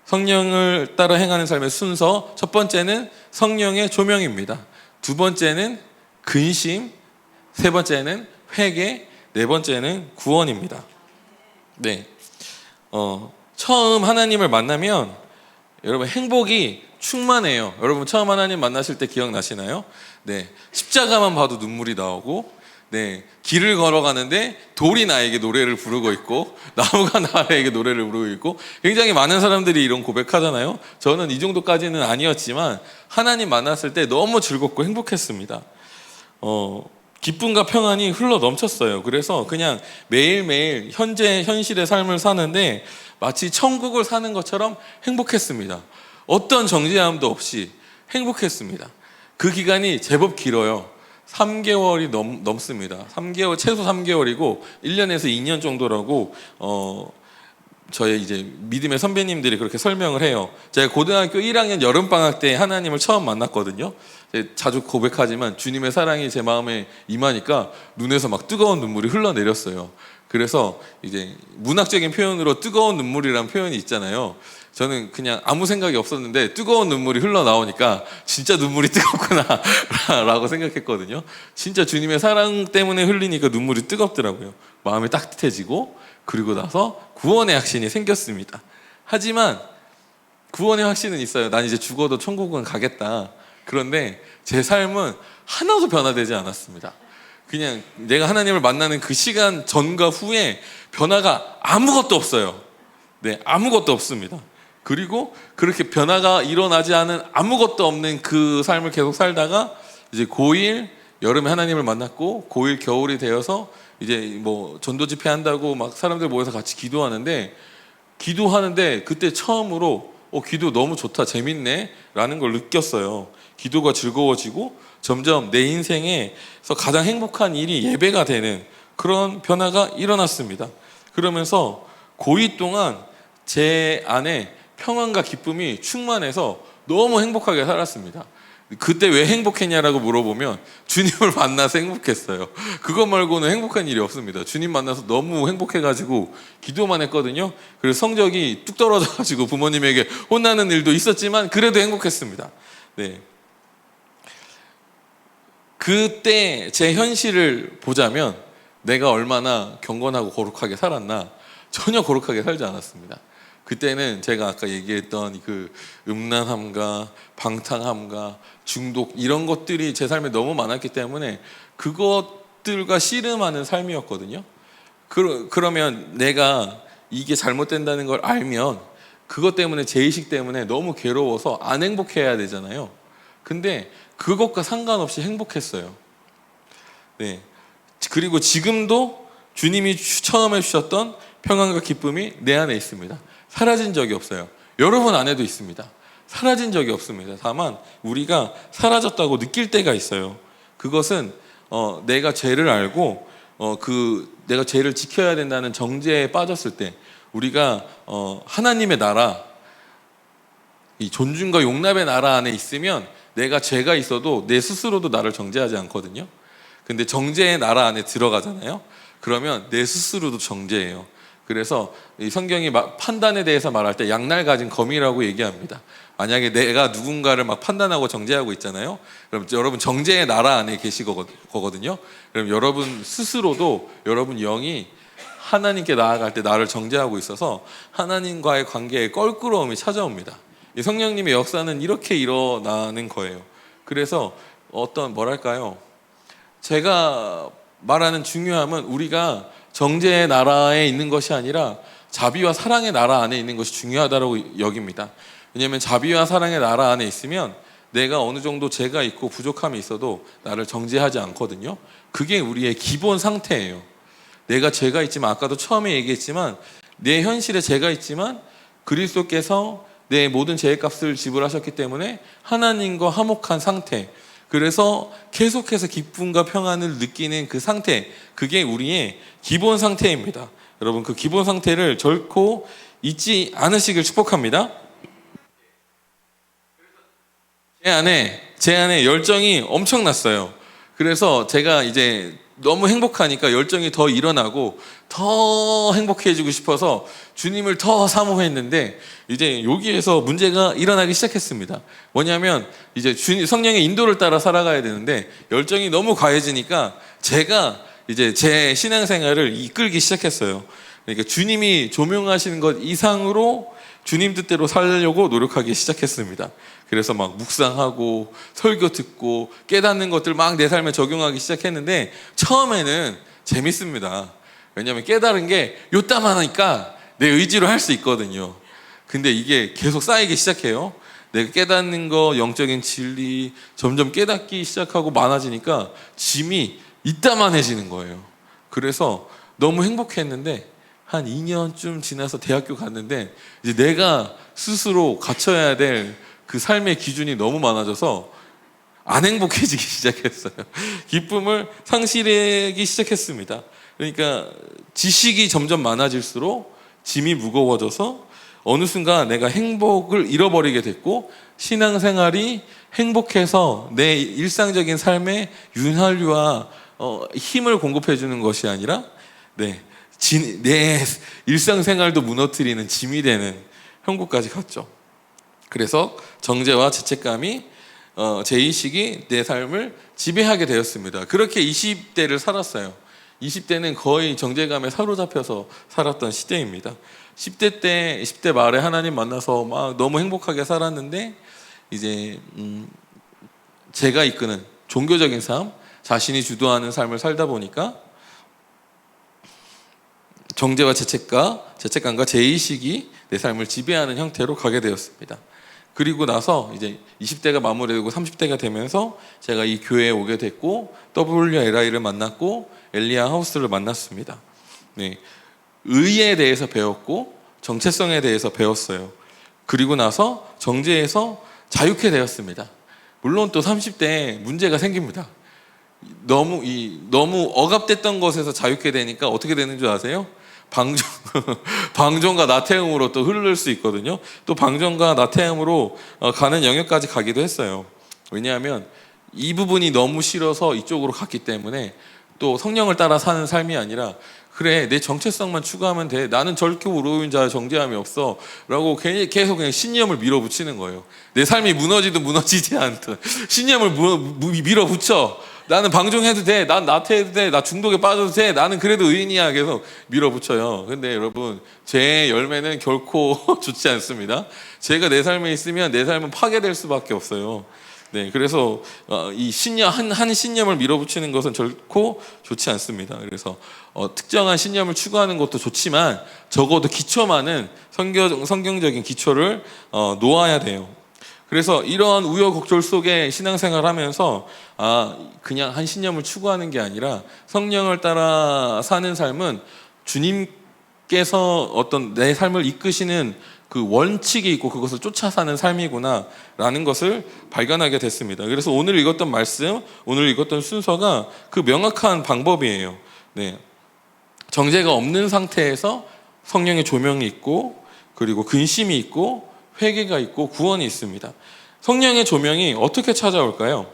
성령을 따라 행하는 삶의 순서, 첫 번째는 성령의 조명입니다. 두 번째는 근심, 세 번째는 회개, 네 번째는 구원입니다. 네, 처음 하나님을 만나면 여러분 행복이 충만해요. 여러분 처음 하나님 만나실 때 기억나시나요? 네, 십자가만 봐도 눈물이 나오고, 네, 길을 걸어가는데 돌이 나에게 노래를 부르고 있고 나무가 나에게 노래를 부르고 있고, 굉장히 많은 사람들이 이런 고백하잖아요. 저는 이 정도까지는 아니었지만 하나님 만났을 때 너무 즐겁고 행복했습니다. 기쁨과 평안이 흘러 넘쳤어요. 그래서 그냥 매일매일 현실의 삶을 사는데 마치 천국을 사는 것처럼 행복했습니다. 어떤 정죄함도 없이 행복했습니다. 그 기간이 제법 길어요. 3개월이 넘습니다. 최소 3개월이고 1년에서 2년 정도라고 저의 이제 믿음의 선배님들이 그렇게 설명을 해요. 제가 고등학교 1학년 여름방학 때 하나님을 처음 만났거든요. 자주 고백하지만 주님의 사랑이 제 마음에 임하니까 눈에서 막 뜨거운 눈물이 흘러내렸어요. 그래서 이제 문학적인 표현으로 뜨거운 눈물이라는 표현이 있잖아요. 저는 그냥 아무 생각이 없었는데 뜨거운 눈물이 흘러나오니까 진짜 눈물이 뜨겁구나 라고 생각했거든요. 진짜 주님의 사랑 때문에 흘리니까 눈물이 뜨겁더라고요. 마음이 따뜻해지고, 그리고 나서 구원의 확신이 생겼습니다. 하지만 구원의 확신은 있어요. 난 이제 죽어도 천국은 가겠다. 그런데 제 삶은 하나도 변화되지 않았습니다. 그냥 내가 하나님을 만나는 그 시간 전과 후에 변화가 아무것도 없어요. 네, 아무것도 없습니다. 그리고 그렇게 변화가 일어나지 않은 아무것도 없는 그 삶을 계속 살다가 이제 고1 여름에 하나님을 만났고, 고1 겨울이 되어서 이제 뭐 전도 집회 한다고 막 사람들 모여서 같이 기도하는데 그때 처음으로 기도 너무 좋다, 재밌네 라는 걸 느꼈어요. 기도가 즐거워지고 점점 내 인생에서 가장 행복한 일이 예배가 되는 그런 변화가 일어났습니다. 그러면서 고2 동안 제 안에 평안과 기쁨이 충만해서 너무 행복하게 살았습니다. 그때 왜 행복했냐라고 물어보면 주님을 만나서 행복했어요. 그거 말고는 행복한 일이 없습니다. 주님 만나서 너무 행복해가지고 기도만 했거든요. 그래서 성적이 뚝 떨어져가지고 부모님에게 혼나는 일도 있었지만 그래도 행복했습니다. 네. 그때 제 현실을 보자면 내가 얼마나 경건하고 거룩하게 살았나, 전혀 거룩하게 살지 않았습니다. 그때는 제가 아까 얘기했던 그 음란함과 방탕함과 중독, 이런 것들이 제 삶에 너무 많았기 때문에 그것들과 씨름하는 삶이었거든요. 그러면 내가 이게 잘못된다는 걸 알면 그것 때문에, 죄의식 때문에 너무 괴로워서 안 행복해야 되잖아요. 근데 그것과 상관없이 행복했어요. 네. 그리고 지금도 주님이 처음에 주셨던 평안과 기쁨이 내 안에 있습니다. 사라진 적이 없어요. 여러분 안에도 있습니다. 사라진 적이 없습니다. 다만 우리가 사라졌다고 느낄 때가 있어요. 그것은 내가 죄를 알고 내가 죄를 지켜야 된다는 정죄에 빠졌을 때, 우리가 하나님의 나라, 이 존중과 용납의 나라 안에 있으면 내가 죄가 있어도 내 스스로도 나를 정죄하지 않거든요. 근데 정죄의 나라 안에 들어가잖아요. 그러면 내 스스로도 정죄해요. 그래서 이 성경이 판단에 대해서 말할 때 양날 가진 검이라고 얘기합니다. 만약에 내가 누군가를 막 판단하고 정죄하고 있잖아요. 그럼 여러분 정죄의 나라 안에 계시거든요. 그럼 여러분 스스로도 여러분 영이 하나님께 나아갈 때 나를 정죄하고 있어서 하나님과의 관계에 껄끄러움이 찾아옵니다. 이 성령님의 역사는 이렇게 일어나는 거예요. 그래서 뭐랄까요? 제가 말하는 중요함은 우리가 정죄의 나라에 있는 것이 아니라 자비와 사랑의 나라 안에 있는 것이 중요하다고 여깁니다. 왜냐하면 자비와 사랑의 나라 안에 있으면 내가 어느 정도 죄가 있고 부족함이 있어도 나를 정죄하지 않거든요. 그게 우리의 기본 상태예요. 내가 죄가 있지만, 아까도 처음에 얘기했지만 내 현실에 죄가 있지만 그리스도께서 내 모든 죄의 값을 지불하셨기 때문에 하나님과 화목한 상태, 그래서 계속해서 기쁨과 평안을 느끼는 그 상태, 그게 우리의 기본 상태입니다. 여러분 그 기본 상태를 결코 잊지 않으시길 축복합니다. 제 안에 열정이 엄청났어요. 그래서 제가 이제 너무 행복하니까 열정이 더 일어나고 더 행복해지고 싶어서 주님을 더 사모했는데, 이제 여기에서 문제가 일어나기 시작했습니다. 뭐냐면 이제 성령의 인도를 따라 살아가야 되는데 열정이 너무 과해지니까 제가 이제 제 신앙생활을 이끌기 시작했어요. 그러니까 주님이 조명하시는 것 이상으로 주님 뜻대로 살려고 노력하기 시작했습니다. 그래서 막 묵상하고 설교 듣고 깨닫는 것들 막 내 삶에 적용하기 시작했는데 처음에는 재밌습니다. 왜냐하면 깨달은 게 요따만하니까 내 의지로 할 수 있거든요. 근데 이게 계속 쌓이기 시작해요. 내가 깨닫는 거, 영적인 진리 점점 깨닫기 시작하고 많아지니까 짐이 이따만해지는 거예요. 그래서 너무 행복했는데 한 2년쯤 지나서 대학교 갔는데 이제 내가 스스로 갖춰야 될 그 삶의 기준이 너무 많아져서 안 행복해지기 시작했어요. 기쁨을 상실하기 시작했습니다. 그러니까 지식이 점점 많아질수록 짐이 무거워져서 어느 순간 내가 행복을 잃어버리게 됐고, 신앙생활이 행복해서 내 일상적인 삶에 윤활유와 힘을 공급해 주는 것이 아니라 내 일상생활도 무너뜨리는 짐이 되는 형국까지 갔죠. 그래서 정죄와 죄책감이 죄의식이 내 삶을 지배하게 되었습니다. 그렇게 20대를 살았어요. 20대는 거의 정죄감에 사로잡혀서 살았던 시대입니다. 10대 말에 하나님 만나서 막 너무 행복하게 살았는데, 이제 제가 이끄는 종교적인 삶, 자신이 주도하는 삶을 살다 보니까 정죄와 죄책감과 죄의식이 내 삶을 지배하는 형태로 가게 되었습니다. 그리고 나서 이제 20대가 마무리되고 30대가 되면서 제가 이 교회에 오게 됐고 WLI를 만났고 엘리야 하우스를 만났습니다. 네, 의에 대해서 배웠고 정체성에 대해서 배웠어요. 그리고 나서 정죄에서 자유케 되었습니다. 물론 또 30대에 문제가 생깁니다. 너무 억압됐던 것에서 자유케 되니까 어떻게 되는 줄 아세요? 방종과 나태음으로 또 흐를 수 있거든요. 또 방종과 나태음으로 가는 영역까지 가기도 했어요. 왜냐하면 이 부분이 너무 싫어서 이쪽으로 갔기 때문에, 또 성령을 따라 사는 삶이 아니라 그래 내 정체성만 추구하면 돼, 나는 절코 의로운 자의 정죄함이 없어 라고 계속 그냥 신념을 밀어붙이는 거예요. 내 삶이 무너지든 무너지지 않든 신념을 밀어붙여. 나는 방종해도 돼, 난 나태해도 돼, 나 중독에 빠져도 돼, 나는 그래도 의인이야. 계속 밀어붙여요. 근데 여러분, 죄의 열매는 결코 좋지 않습니다. 죄가 내 삶에 있으면 내 삶은 파괴될 수밖에 없어요. 네, 그래서 이 신념 한 신념을 밀어붙이는 것은 결코 좋지 않습니다. 그래서 특정한 신념을 추구하는 것도 좋지만 적어도 기초만은 성경적인 기초를 놓아야 돼요. 그래서 이러한 우여곡절 속에 신앙생활을 하면서 그냥 한 신념을 추구하는 게 아니라 성령을 따라 사는 삶은 주님께서 어떤 내 삶을 이끄시는 그 원칙이 있고 그것을 쫓아 사는 삶이구나 라는 것을 발견하게 됐습니다. 그래서 오늘 읽었던 말씀, 오늘 읽었던 순서가 그 명확한 방법이에요. 네. 정죄가 없는 상태에서 성령의 조명이 있고, 그리고 근심이 있고, 회개가 있고, 구원이 있습니다. 성령의 조명이 어떻게 찾아올까요?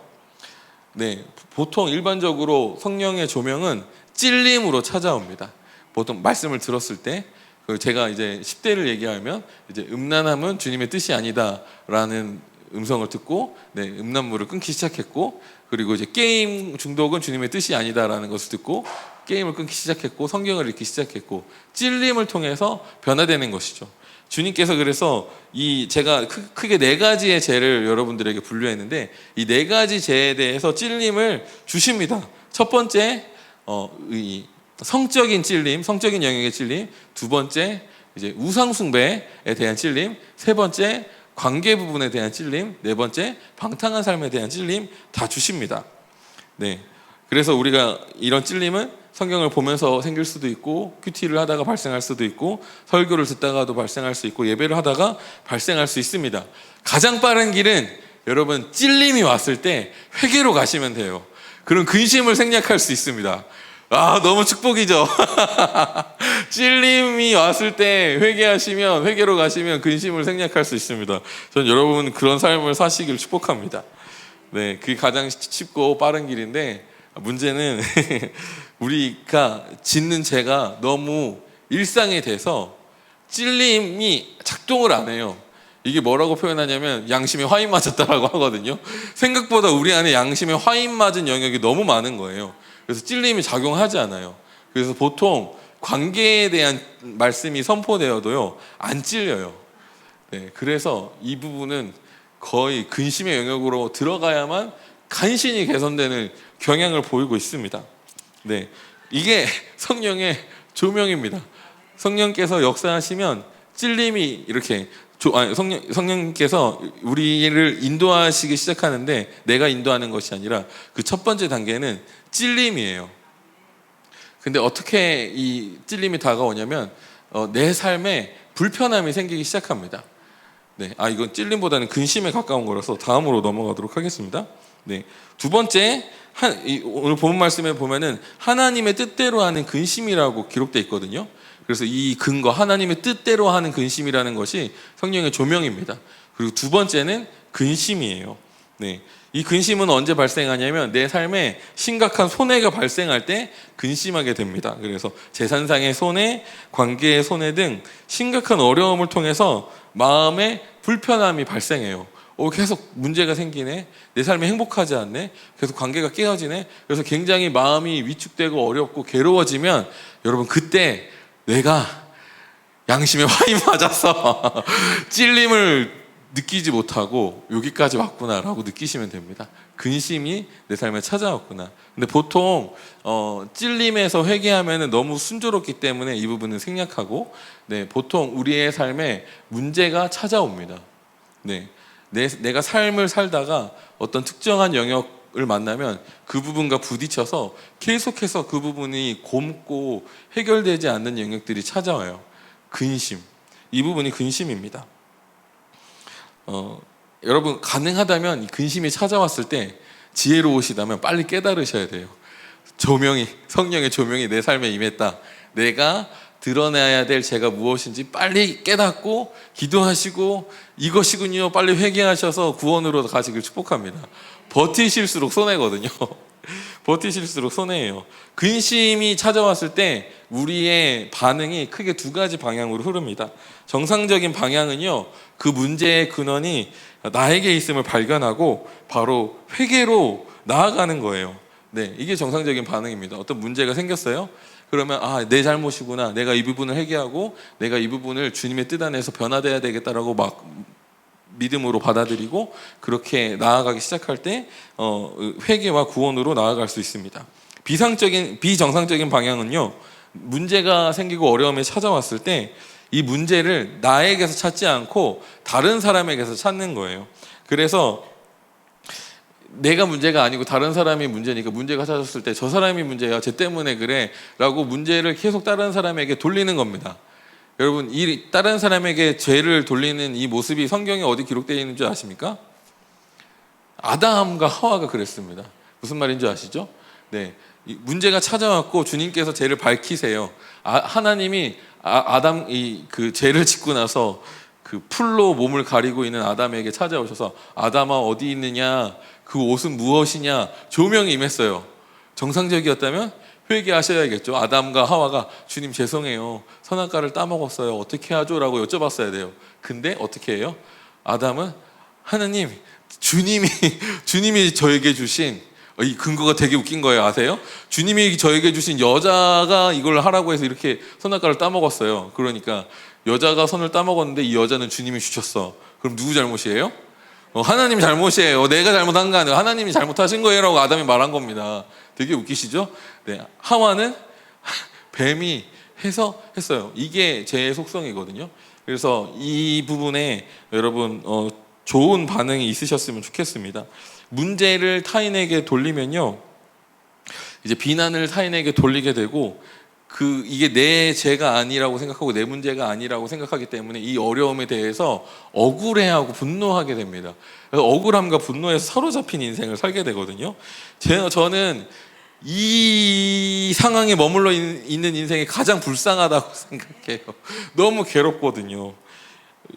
네, 보통 일반적으로 성령의 조명은 찔림으로 찾아옵니다. 보통 말씀을 들었을 때, 제가 이제 10대를 얘기하면 이제 음란함은 주님의 뜻이 아니다라는 음성을 듣고, 네, 음란물을 끊기 시작했고, 그리고 이제 게임 중독은 주님의 뜻이 아니다라는 것을 듣고 게임을 끊기 시작했고, 성경을 읽기 시작했고, 찔림을 통해서 변화되는 것이죠. 주님께서 그래서 제가 크게 네 가지의 죄를 여러분들에게 분류했는데, 이 네 가지 죄에 대해서 찔림을 주십니다. 첫 번째, 이 성적인 찔림, 성적인 영역의 찔림. 두 번째, 이제 우상숭배에 대한 찔림. 세 번째, 관계 부분에 대한 찔림. 네 번째, 방탕한 삶에 대한 찔림 다 주십니다. 네. 그래서 우리가 이런 찔림은 성경을 보면서 생길 수도 있고, 큐티를 하다가 발생할 수도 있고, 설교를 듣다가도 발생할 수 있고, 예배를 하다가 발생할 수 있습니다. 가장 빠른 길은 여러분 찔림이 왔을 때 회개로 가시면 돼요. 그럼 근심을 생략할 수 있습니다. 너무 축복이죠. 찔림이 왔을 때 회개로 가시면 근심을 생략할 수 있습니다. 전 여러분 그런 삶을 사시길 축복합니다. 네, 그게 가장 쉽고 빠른 길인데, 문제는 우리가 짓는 죄가 너무 일상이 돼서 찔림이 작동을 안 해요. 이게 뭐라고 표현하냐면 양심에 화인 맞았다라고 하거든요. 생각보다 우리 안에 양심에 화인 맞은 영역이 너무 많은 거예요. 그래서 찔림이 작용하지 않아요. 그래서 보통 관계에 대한 말씀이 선포되어도요, 안 찔려요. 네, 그래서 이 부분은 거의 근심의 영역으로 들어가야만 간신히 개선되는 경향을 보이고 있습니다. 네, 이게 성령의 조명입니다. 성령께서 역사하시면 찔림이 이렇게 성령께서 우리를 인도하시기 시작하는데, 내가 인도하는 것이 아니라 그 첫 번째 단계는 찔림이에요. 근데 어떻게 이 찔림이 다가오냐면 내 삶에 불편함이 생기기 시작합니다. 네, 이건 찔림보다는 근심에 가까운 거라서 다음으로 넘어가도록 하겠습니다. 네, 두 번째, 오늘 본문 말씀에 보면은 하나님의 뜻대로 하는 근심이라고 기록되어 있거든요. 그래서 이 근거, 하나님의 뜻대로 하는 근심이라는 것이 성령의 조명입니다. 그리고 두 번째는 근심이에요. 네, 이 근심은 언제 발생하냐면 내 삶에 심각한 손해가 발생할 때 근심하게 됩니다. 그래서 재산상의 손해, 관계의 손해 등 심각한 어려움을 통해서 마음에 불편함이 발생해요. 계속 문제가 생기네, 내 삶이 행복하지 않네, 계속 관계가 깨어지네. 그래서 굉장히 마음이 위축되고 어렵고 괴로워지면, 여러분 그때 내가 양심에 화인 맞았어 찔림을 느끼지 못하고 여기까지 왔구나라고 느끼시면 됩니다. 근심이 내 삶에 찾아왔구나. 근데 보통 찔림에서 회개하면 너무 순조롭기 때문에 이 부분은 생략하고, 네, 보통 우리의 삶에 문제가 찾아옵니다. 네, 내가 삶을 살다가 어떤 특정한 영역을 만나면 그 부분과 부딪혀서 계속해서 그 부분이 곪고 해결되지 않는 영역들이 찾아와요. 근심, 이 부분이 근심입니다. 여러분 가능하다면 이 근심이 찾아왔을 때 지혜로우시다면 빨리 깨달으셔야 돼요. 성령의 조명이 내 삶에 임했다, 내가 드러내야 될 죄가 무엇인지 빨리 깨닫고 기도하시고, 이것이군요, 빨리 회개하셔서 구원으로 가시길 축복합니다. 버티실수록 손해거든요. 버티실수록 손해예요. 근심이 찾아왔을 때 우리의 반응이 크게 두 가지 방향으로 흐릅니다. 정상적인 방향은요, 그 문제의 근원이 나에게 있음을 발견하고 바로 회개로 나아가는 거예요. 네, 이게 정상적인 반응입니다. 어떤 문제가 생겼어요? 그러면 내 잘못이구나, 내가 이 부분을 회개하고 내가 이 부분을 주님의 뜻 안에서 변화돼야 되겠다라고 막 믿음으로 받아들이고 그렇게 나아가기 시작할 때 회개와 구원으로 나아갈 수 있습니다. 비정상적인 방향은요, 문제가 생기고 어려움이 찾아왔을 때 이 문제를 나에게서 찾지 않고 다른 사람에게서 찾는 거예요. 그래서 내가 문제가 아니고 다른 사람이 문제니까 문제가 찾았을 때 저 사람이 문제야, 쟤 때문에 그래 라고 문제를 계속 다른 사람에게 돌리는 겁니다. 여러분, 이 다른 사람에게 죄를 돌리는 이 모습이 성경에 어디 기록되어 있는 줄 아십니까? 아담과 하와가 그랬습니다. 무슨 말인 줄 아시죠? 네, 문제가 찾아왔고 주님께서 죄를 밝히세요. 하나님이 아담 그 죄를 짓고 나서 그 풀로 몸을 가리고 있는 아담에게 찾아오셔서 아담아 어디 있느냐, 그 옷은 무엇이냐, 조명이 임했어요. 정상적이었다면 회개하셔야겠죠. 아담과 하와가 주님 죄송해요, 선악과를 따먹었어요, 어떻게 하죠? 라고 여쭤봤어야 돼요. 근데 어떻게 해요? 아담은 하나님, 주님이 저에게 주신, 이 근거가 되게 웃긴 거예요. 아세요? 주님이 저에게 주신 여자가 이걸 하라고 해서 이렇게 선악과를 따먹었어요. 그러니까 여자가 선을 따먹었는데 이 여자는 주님이 주셨어. 그럼 누구 잘못이에요? 하나님 잘못이에요. 내가 잘못한 거 아니에요. 하나님이 잘못하신 거예요 라고 아담이 말한 겁니다. 되게 웃기시죠? 네, 하와는 뱀이 해서 했어요. 이게 제 속성이거든요. 그래서 이 부분에 여러분 좋은 반응이 있으셨으면 좋겠습니다. 문제를 타인에게 돌리면요, 이제 비난을 타인에게 돌리게 되고, 이게 내 죄가 아니라고 생각하고 내 문제가 아니라고 생각하기 때문에 이 어려움에 대해서 억울해하고 분노하게 됩니다. 그래서 억울함과 분노에서 사로잡힌 인생을 살게 되거든요. 저는 이 상황에 머물러 있는 인생이 가장 불쌍하다고 생각해요. 너무 괴롭거든요.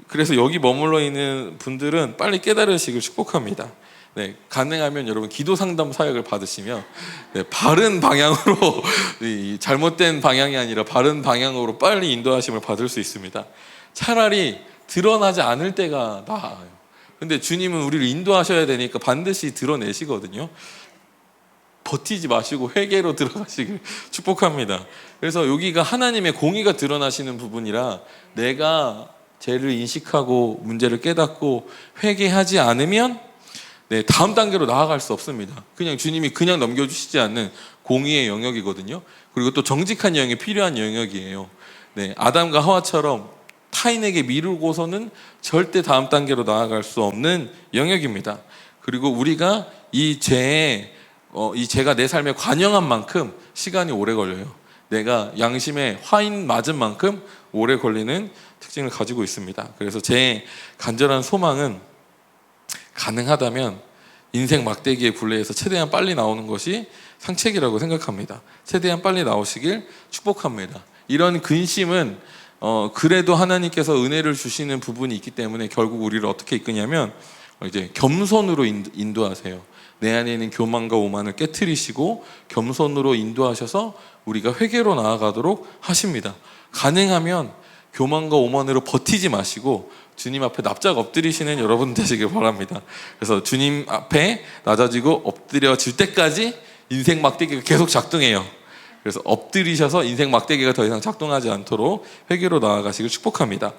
그래서 여기 머물러 있는 분들은 빨리 깨달으시길 축복합니다. 네, 가능하면 여러분 기도 상담 사역을 받으시면 바른 방향으로 잘못된 방향이 아니라 바른 방향으로 빨리 인도하심을 받을 수 있습니다. 차라리 드러나지 않을 때가 나아요. 근데 주님은 우리를 인도하셔야 되니까 반드시 드러내시거든요. 버티지 마시고 회개로 들어가시길 축복합니다. 그래서 여기가 하나님의 공의가 드러나시는 부분이라 내가 죄를 인식하고 문제를 깨닫고 회개하지 않으면 다음 단계로 나아갈 수 없습니다. 그냥 주님이 그냥 넘겨주시지 않는 공의의 영역이거든요. 그리고 또 정직한 영역이 필요한 영역이에요. 아담과 하와처럼 타인에게 미루고서는 절대 다음 단계로 나아갈 수 없는 영역입니다. 그리고 우리가 이 죄가 내 삶에 관영한 만큼 시간이 오래 걸려요. 내가 양심에 화인 맞은 만큼 오래 걸리는 특징을 가지고 있습니다. 그래서 제 간절한 소망은 가능하다면 인생 막대기의 굴레에서 최대한 빨리 나오는 것이 상책이라고 생각합니다. 최대한 빨리 나오시길 축복합니다. 이런 근심은 그래도 하나님께서 은혜를 주시는 부분이 있기 때문에 결국 우리를 어떻게 이끄냐면 이제 겸손으로 인도하세요. 내 안에 있는 교만과 오만을 깨트리시고 겸손으로 인도하셔서 우리가 회개로 나아가도록 하십니다. 가능하면 교만과 오만으로 버티지 마시고 주님 앞에 납작 엎드리시는 여러분 되시길 바랍니다. 그래서 주님 앞에 낮아지고 엎드려질 때까지 인생 막대기가 계속 작동해요. 그래서 엎드리셔서 인생 막대기가 더 이상 작동하지 않도록 회개로 나아가시길 축복합니다.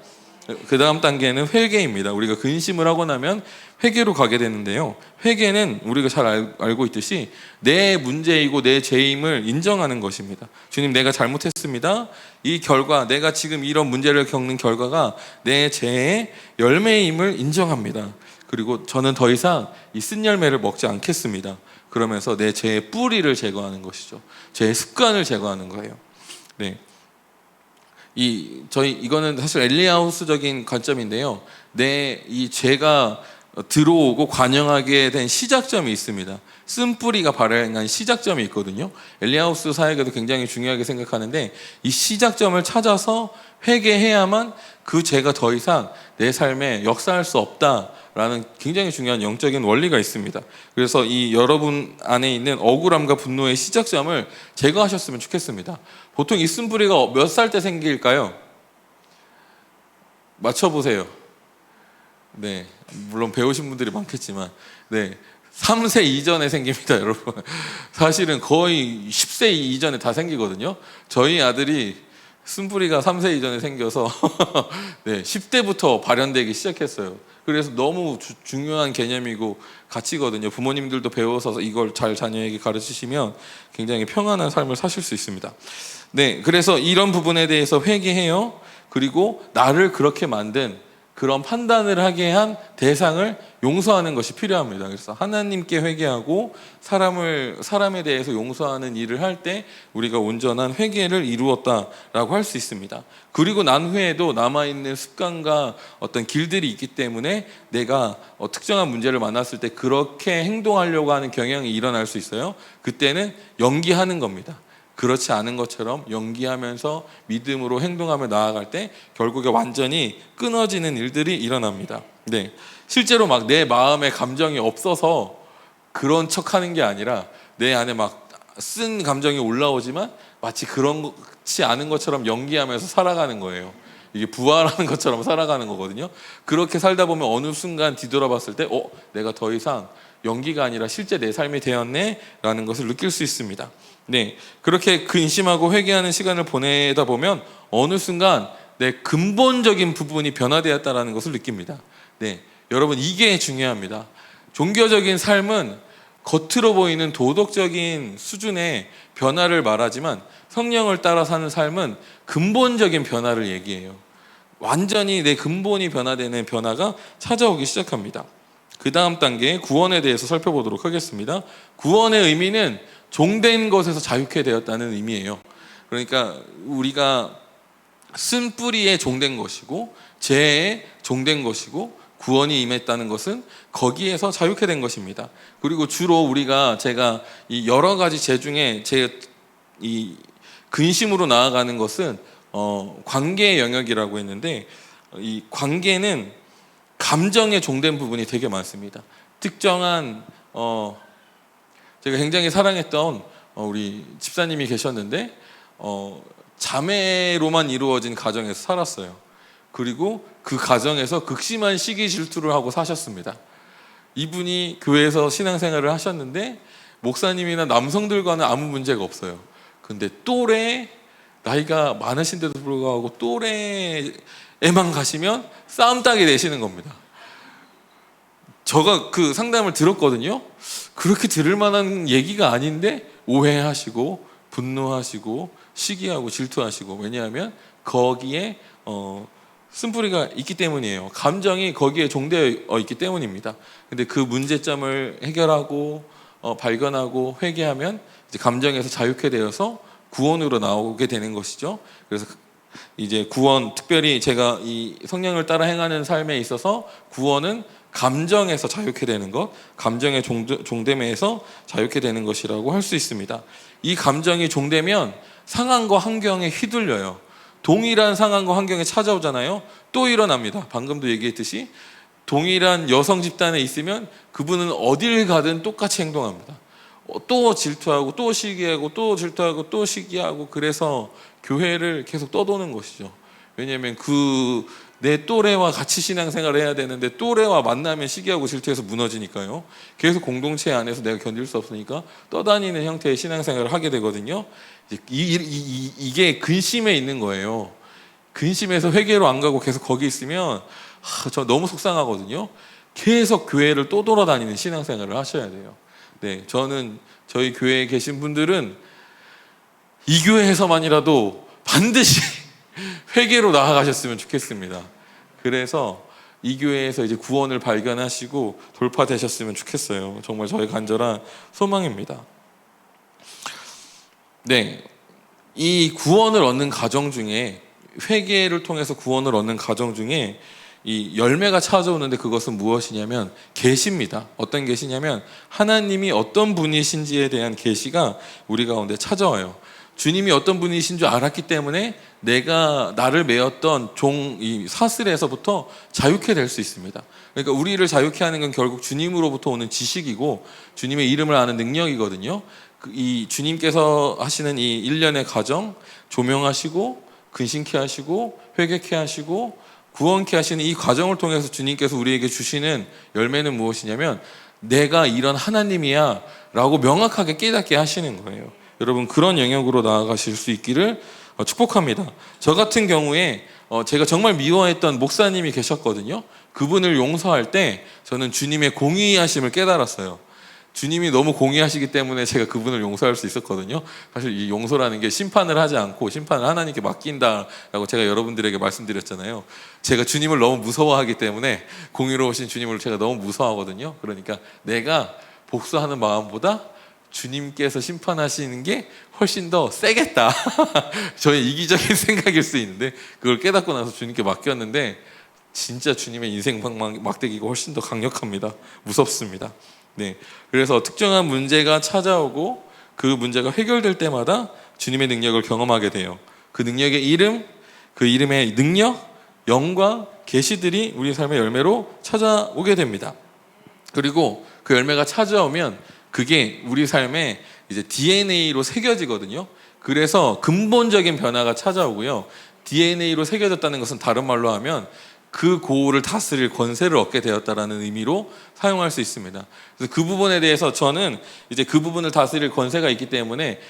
그 다음 단계는 회개입니다. 우리가 근심을 하고 나면 회개로 가게 되는데요, 회개는 우리가 잘 알고 있듯이 내 문제이고 내 죄임을 인정하는 것입니다. 주님, 내가 잘못했습니다. 이 결과, 내가 지금 이런 문제를 겪는 결과가 내 죄의 열매임을 인정합니다. 그리고 저는 더 이상 이 쓴 열매를 먹지 않겠습니다. 그러면서 내 죄의 뿌리를 제거하는 것이죠. 죄의 습관을 제거하는 거예요. 네. 이거는 사실 엘리야후스적인 관점인데요, 이 죄가 들어오고 관영하게 된 시작점이 있습니다. 쓴뿌리가 발행한 시작점이 있거든요. 엘리야후스 사역에도 굉장히 중요하게 생각하는데, 이 시작점을 찾아서 회개해야만 그 죄가 더 이상 내 삶에 역사할 수 없다라는 굉장히 중요한 영적인 원리가 있습니다. 그래서 이 여러분 안에 있는 억울함과 분노의 시작점을 제거하셨으면 좋겠습니다. 보통 이 쓴뿌리가 몇 살 때 생길까요? 맞춰보세요. 네, 물론 배우신 분들이 많겠지만 3세 이전에 생깁니다, 여러분. 사실은 거의 10세 이전에 다 생기거든요. 저희 아들이 쓴뿌리가 3세 이전에 생겨서 10대부터 발현되기 시작했어요. 그래서 너무 중요한 개념이고 가치거든요. 부모님들도 배워서 이걸 잘 자녀에게 가르치시면 굉장히 평안한 삶을 사실 수 있습니다. 그래서 이런 부분에 대해서 회개해요. 그리고 나를 그렇게 만든 그런 판단을 하게 한 대상을 용서하는 것이 필요합니다. 그래서 하나님께 회개하고 사람에 대해서 용서하는 일을 할 때 우리가 온전한 회개를 이루었다라고 할 수 있습니다. 그리고 난 후에도 남아있는 습관과 어떤 길들이 있기 때문에 내가 특정한 문제를 만났을 때 그렇게 행동하려고 하는 경향이 일어날 수 있어요. 그때는 연기하는 겁니다. 그렇지 않은 것처럼 연기하면서 믿음으로 행동하며 나아갈 때 결국에 완전히 끊어지는 일들이 일어납니다. 네, 실제로 막 내 마음에 감정이 없어서 그런 척하는 게 아니라 내 안에 막 쓴 감정이 올라오지만 마치 그렇지 않은 것처럼 연기하면서 살아가는 거예요. 이게 부활하는 것처럼 살아가는 거거든요. 그렇게 살다 보면 어느 순간 뒤돌아봤을 때 내가 더 이상 연기가 아니라 실제 내 삶이 되었네 라는 것을 느낄 수 있습니다. 네, 그렇게 근심하고 회개하는 시간을 보내다 보면 어느 순간 내 근본적인 부분이 변화되었다는 것을 느낍니다. 네, 여러분 이게 중요합니다. 종교적인 삶은 겉으로 보이는 도덕적인 수준의 변화를 말하지만 성령을 따라 사는 삶은 근본적인 변화를 얘기해요. 완전히 내 근본이 변화되는 변화가 찾아오기 시작합니다. 그 다음 단계 구원에 대해서 살펴보도록 하겠습니다. 구원의 의미는 종된 것에서 자유케 되었다는 의미예요. 그러니까 우리가 쓴 뿌리에 종된 것이고 죄에 종된 것이고 구원이 임했다는 것은 거기에서 자유케 된 것입니다. 그리고 주로 제가 이 여러 가지 죄 중에 이 근심으로 나아가는 것은 관계의 영역이라고 했는데 이 관계는 감정에 종된 부분이 되게 많습니다. 특정한 제가 굉장히 사랑했던 우리 집사님이 계셨는데 자매로만 이루어진 가정에서 살았어요. 그리고 그 가정에서 극심한 시기 질투를 하고 사셨습니다. 이분이 교회에서 신앙생활을 하셨는데 목사님이나 남성들과는 아무 문제가 없어요. 근데 나이가 많으신데도 불구하고 또래에만 가시면 싸움 따게 되시는 겁니다. 제가 그 상담을 들었거든요. 그렇게 들을 만한 얘기가 아닌데 오해하시고 분노하시고 시기하고 질투하시고, 왜냐하면 거기에 쓴뿌리가 있기 때문이에요. 감정이 거기에 종되어 있기 때문입니다. 근데 그 문제점을 해결하고 발견하고 회개하면 이제 감정에서 자유케 되어서 구원으로 나오게 되는 것이죠. 그래서 이제 구원, 특별히 제가 이 성령을 따라 행하는 삶에 있어서 구원은 감정에서 자유케 되는 것, 감정의 종됨에서 자유케 되는 것이라고 할 수 있습니다. 이 감정이 종되면 상황과 환경에 휘둘려요. 동일한 상황과 환경에 찾아오잖아요. 또 일어납니다. 방금도 얘기했듯이 동일한 여성 집단에 있으면 그분은 어딜 가든 똑같이 행동합니다. 또 질투하고 또 시기하고 또 질투하고 또 시기하고, 그래서 교회를 계속 떠도는 것이죠. 왜냐하면 내 또래와 같이 신앙생활을 해야 되는데 또래와 만나면 시기하고 질투해서 무너지니까요. 계속 공동체 안에서 내가 견딜 수 없으니까 떠다니는 형태의 신앙생활을 하게 되거든요. 이게 근심에 있는 거예요. 근심에서 회개로 안 가고 계속 거기 있으면 저 너무 속상하거든요. 계속 교회를 또 돌아다니는 신앙생활을 하셔야 돼요. 네, 저는 저희 교회에 계신 분들은 이 교회에서만이라도 반드시 회개로 나아가셨으면 좋겠습니다. 그래서 이 교회에서 이제 구원을 발견하시고 돌파되셨으면 좋겠어요. 정말 저의 간절한 소망입니다. 네, 이 구원을 얻는 과정 중에, 회개를 통해서 구원을 얻는 과정 중에 이 열매가 찾아오는데 그것은 무엇이냐면 계시입니다. 어떤 계시냐면 하나님이 어떤 분이신지에 대한 계시가 우리 가운데 찾아와요. 주님이 어떤 분이신 줄 알았기 때문에 나를 메었던 이 사슬에서부터 자유케 될 수 있습니다. 그러니까 우리를 자유케 하는 건 결국 주님으로부터 오는 지식이고 주님의 이름을 아는 능력이거든요. 이 주님께서 하시는 이 일련의 과정, 조명하시고 근심케 하시고 회개케 하시고 구원케 하시는 이 과정을 통해서 주님께서 우리에게 주시는 열매는 무엇이냐면 내가 이런 하나님이야 라고 명확하게 깨닫게 하시는 거예요. 여러분, 그런 영역으로 나아가실 수 있기를 축복합니다. 저 같은 경우에 제가 정말 미워했던 목사님이 계셨거든요. 그분을 용서할 때 저는 주님의 공의하심을 깨달았어요. 주님이 너무 공의하시기 때문에 제가 그분을 용서할 수 있었거든요. 사실 이 용서라는 게 심판을 하지 않고 심판을 하나님께 맡긴다라고 제가 여러분들에게 말씀드렸잖아요. 제가 주님을 너무 무서워하기 때문에, 공의로우신 주님을 제가 너무 무서워하거든요. 그러니까 내가 복수하는 마음보다 주님께서 심판하시는 게 훨씬 더 세겠다. 저의 이기적인 생각일 수 있는데, 그걸 깨닫고 나서 주님께 맡겼는데 진짜 주님의 인생 막대기가 훨씬 더 강력합니다. 무섭습니다. 네, 그래서 특정한 문제가 찾아오고 그 문제가 해결될 때마다 주님의 능력을 경험하게 돼요. 그 능력의 이름, 그 이름의 능력, 영광, 계시들이 우리 삶의 열매로 찾아오게 됩니다. 그리고 그 열매가 찾아오면 그게 우리 삶의 이제 DNA로 새겨지거든요. 그래서 근본적인 변화가 찾아오고요. DNA로 새겨졌다는 것은 다른 말로 하면 그 고울을 다스릴 권세를 얻게 되었다라는 의미로 사용할 수 있습니다. 그래서 그 부분에 대해서 저는 이제 그 부분을 다스릴 권세가 있기 때문에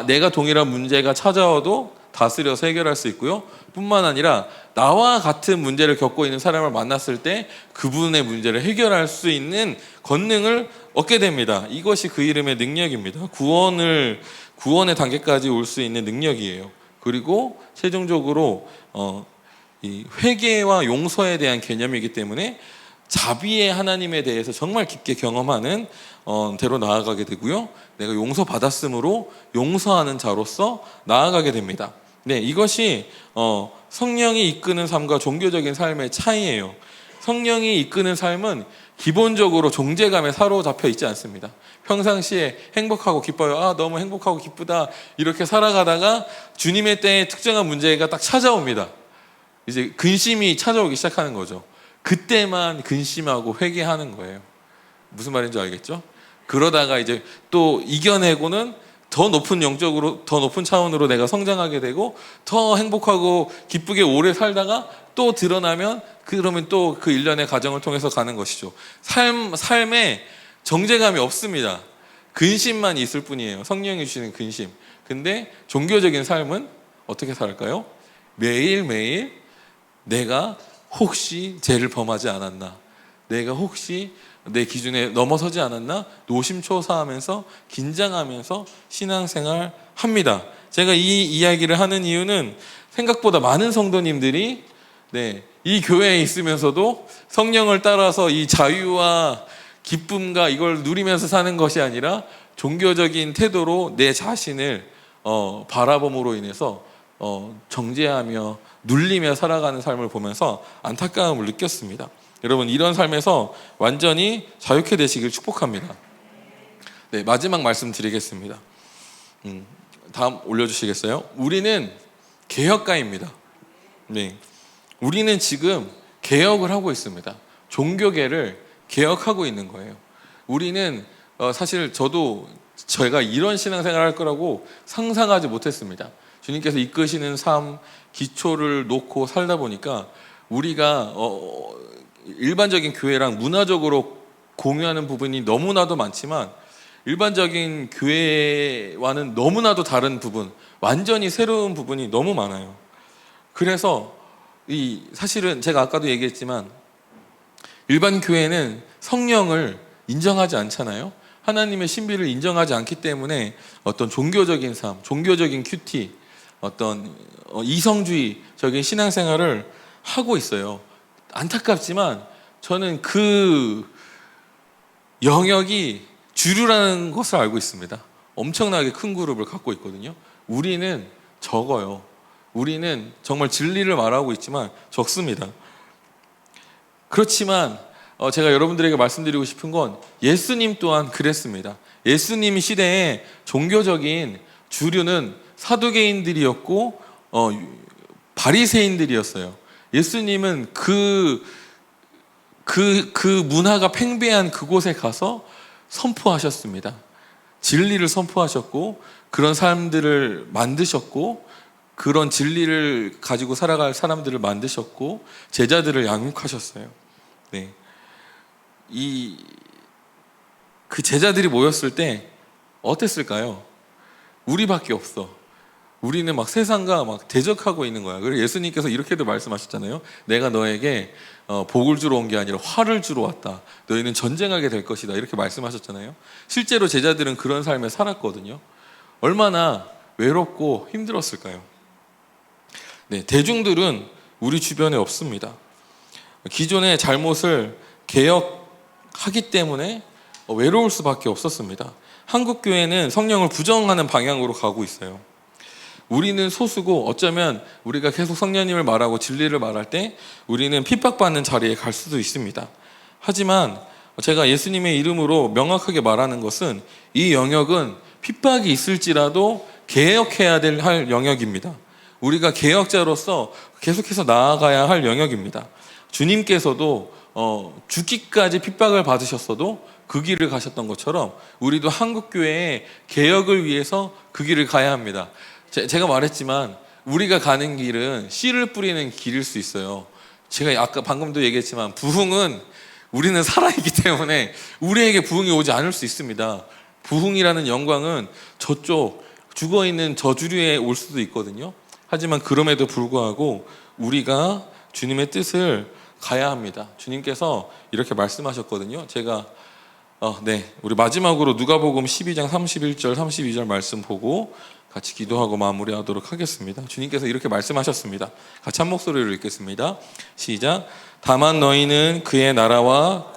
내가 동일한 문제가 찾아와도 다스려서 해결할 수 있고요. 뿐만 아니라 나와 같은 문제를 겪고 있는 사람을 만났을 때 그분의 문제를 해결할 수 있는 권능을 얻게 됩니다. 이것이 그 이름의 능력입니다. 구원의 단계까지 올 수 있는 능력이에요. 그리고 최종적으로 이 회개와 용서에 대한 개념이기 때문에 자비의 하나님에 대해서 정말 깊게 경험하는 대로 나아가게 되고요. 내가 용서받았으므로 용서하는 자로서 나아가게 됩니다. 네, 이것이 성령이 이끄는 삶과 종교적인 삶의 차이예요. 성령이 이끄는 삶은 기본적으로 존재감에 사로잡혀 있지 않습니다. 평상시에 행복하고 기뻐요. 너무 행복하고 기쁘다. 이렇게 살아가다가 주님의 때에 특정한 문제가 딱 찾아옵니다. 이제 근심이 찾아오기 시작하는 거죠. 그때만 근심하고 회개하는 거예요. 무슨 말인지 알겠죠? 그러다가 이제 또 이겨내고는 더 높은 영적으로, 더 높은 차원으로 내가 성장하게 되고 더 행복하고 기쁘게 오래 살다가 또 드러나면 그러면 또 그 일련의 과정을 통해서 가는 것이죠. 삶에 정제감이 없습니다. 근심만 있을 뿐이에요. 성령이 주시는 근심. 근데 종교적인 삶은 어떻게 살까요? 매일매일 내가 혹시 죄를 범하지 않았나, 내가 혹시 내 기준에 넘어서지 않았나 노심초사하면서 긴장하면서 신앙생활 합니다. 제가 이 이야기를 하는 이유는 생각보다 많은 성도님들이 이 교회에 있으면서도 성령을 따라서 이 자유와 기쁨과 이걸 누리면서 사는 것이 아니라 종교적인 태도로 내 자신을 바라봄으로 인해서 정죄하며 눌리며 살아가는 삶을 보면서 안타까움을 느꼈습니다. 여러분, 이런 삶에서 완전히 자유케 되시길 축복합니다. 네, 마지막 말씀 드리겠습니다. 다음 올려주시겠어요? 우리는 개혁가입니다. 네, 우리는 지금 개혁을 하고 있습니다. 종교계를 개혁하고 있는 거예요. 우리는 사실 제가 이런 신앙생활을 할 거라고 상상하지 못했습니다. 주님께서 이끄시는 삶, 기초를 놓고 살다 보니까 우리가 일반적인 교회랑 문화적으로 공유하는 부분이 너무나도 많지만 일반적인 교회와는 너무나도 다른 부분, 완전히 새로운 부분이 너무 많아요. 그래서 사실은 제가 아까도 얘기했지만 일반 교회는 성령을 인정하지 않잖아요. 하나님의 신비를 인정하지 않기 때문에 어떤 종교적인 삶, 종교적인 큐티, 어떤 이성주의적인 신앙생활을 하고 있어요. 안타깝지만 저는 그 영역이 주류라는 것을 알고 있습니다. 엄청나게 큰 그룹을 갖고 있거든요. 우리는 적어요. 우리는 정말 진리를 말하고 있지만 적습니다. 그렇지만 제가 여러분들에게 말씀드리고 싶은 건 예수님 또한 그랬습니다. 예수님 시대에 종교적인 주류는 사두개인들이었고 바리새인들이었어요. 예수님은 그 문화가 팽배한 그곳에 가서 선포하셨습니다. 진리를 선포하셨고 그런 사람들을 만드셨고 그런 진리를 가지고 살아갈 사람들을 만드셨고 제자들을 양육하셨어요. 네. 그 제자들이 모였을 때 어땠을까요? 우리밖에 없어. 우리는 막 세상과 막 대적하고 있는 거야. 그래서 예수님께서 이렇게도 말씀하셨잖아요. 내가 너에게 복을 주러 온 게 아니라 화를 주러 왔다. 너희는 전쟁하게 될 것이다. 이렇게 말씀하셨잖아요. 실제로 제자들은 그런 삶을 살았거든요. 얼마나 외롭고 힘들었을까요? 네, 대중들은 우리 주변에 없습니다. 기존의 잘못을 개혁하기 때문에 외로울 수밖에 없었습니다. 한국 교회는 성령을 부정하는 방향으로 가고 있어요. 우리는 소수고 어쩌면 우리가 계속 성령님을 말하고 진리를 말할 때 우리는 핍박받는 자리에 갈 수도 있습니다. 하지만 제가 예수님의 이름으로 명확하게 말하는 것은 이 영역은 핍박이 있을지라도 개혁해야 할 영역입니다. 우리가 개혁자로서 계속해서 나아가야 할 영역입니다. 주님께서도 죽기까지 핍박을 받으셨어도 그 길을 가셨던 것처럼 우리도 한국교회의 개혁을 위해서 그 길을 가야 합니다. 제가 말했지만 우리가 가는 길은 씨를 뿌리는 길일 수 있어요. 제가 아까 방금도 얘기했지만 부흥은 우리는 살아있기 때문에 우리에게 부흥이 오지 않을 수 있습니다. 부흥이라는 영광은 저쪽 죽어있는 저주류에 올 수도 있거든요. 하지만 그럼에도 불구하고 우리가 주님의 뜻을 가야 합니다. 주님께서 이렇게 말씀하셨거든요. 제가 우리 마지막으로 누가복음 12장 31절 32절 말씀 보고 같이 기도하고 마무리하도록 하겠습니다. 주님께서 이렇게 말씀하셨습니다. 같이 한 목소리로 읽겠습니다. 시작. 다만 너희는 그의 나라와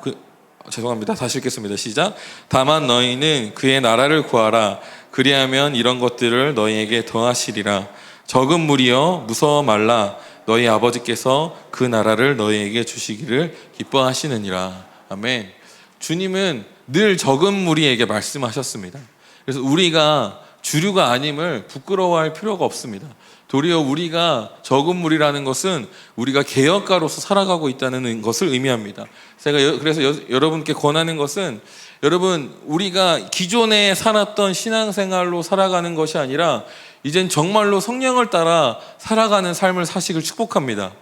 다시 읽겠습니다. 시작. 다만 너희는 그의 나라를 구하라. 그리하면 이런 것들을 너희에게 더하시리라. 적은 무리여 무서워 말라. 너희 아버지께서 그 나라를 너희에게 주시기를 기뻐하시느니라. 아멘. 주님은 늘 적은 무리에게 말씀하셨습니다. 그래서 우리가 주류가 아님을 부끄러워할 필요가 없습니다. 도리어 우리가 적은 무리라는 것은 우리가 개혁가로서 살아가고 있다는 것을 의미합니다. 제가 그래서 여러분께 권하는 것은 여러분 우리가 기존에 살았던 신앙생활로 살아가는 것이 아니라 이젠 정말로 성령을 따라 살아가는 삶을 사시길 축복합니다.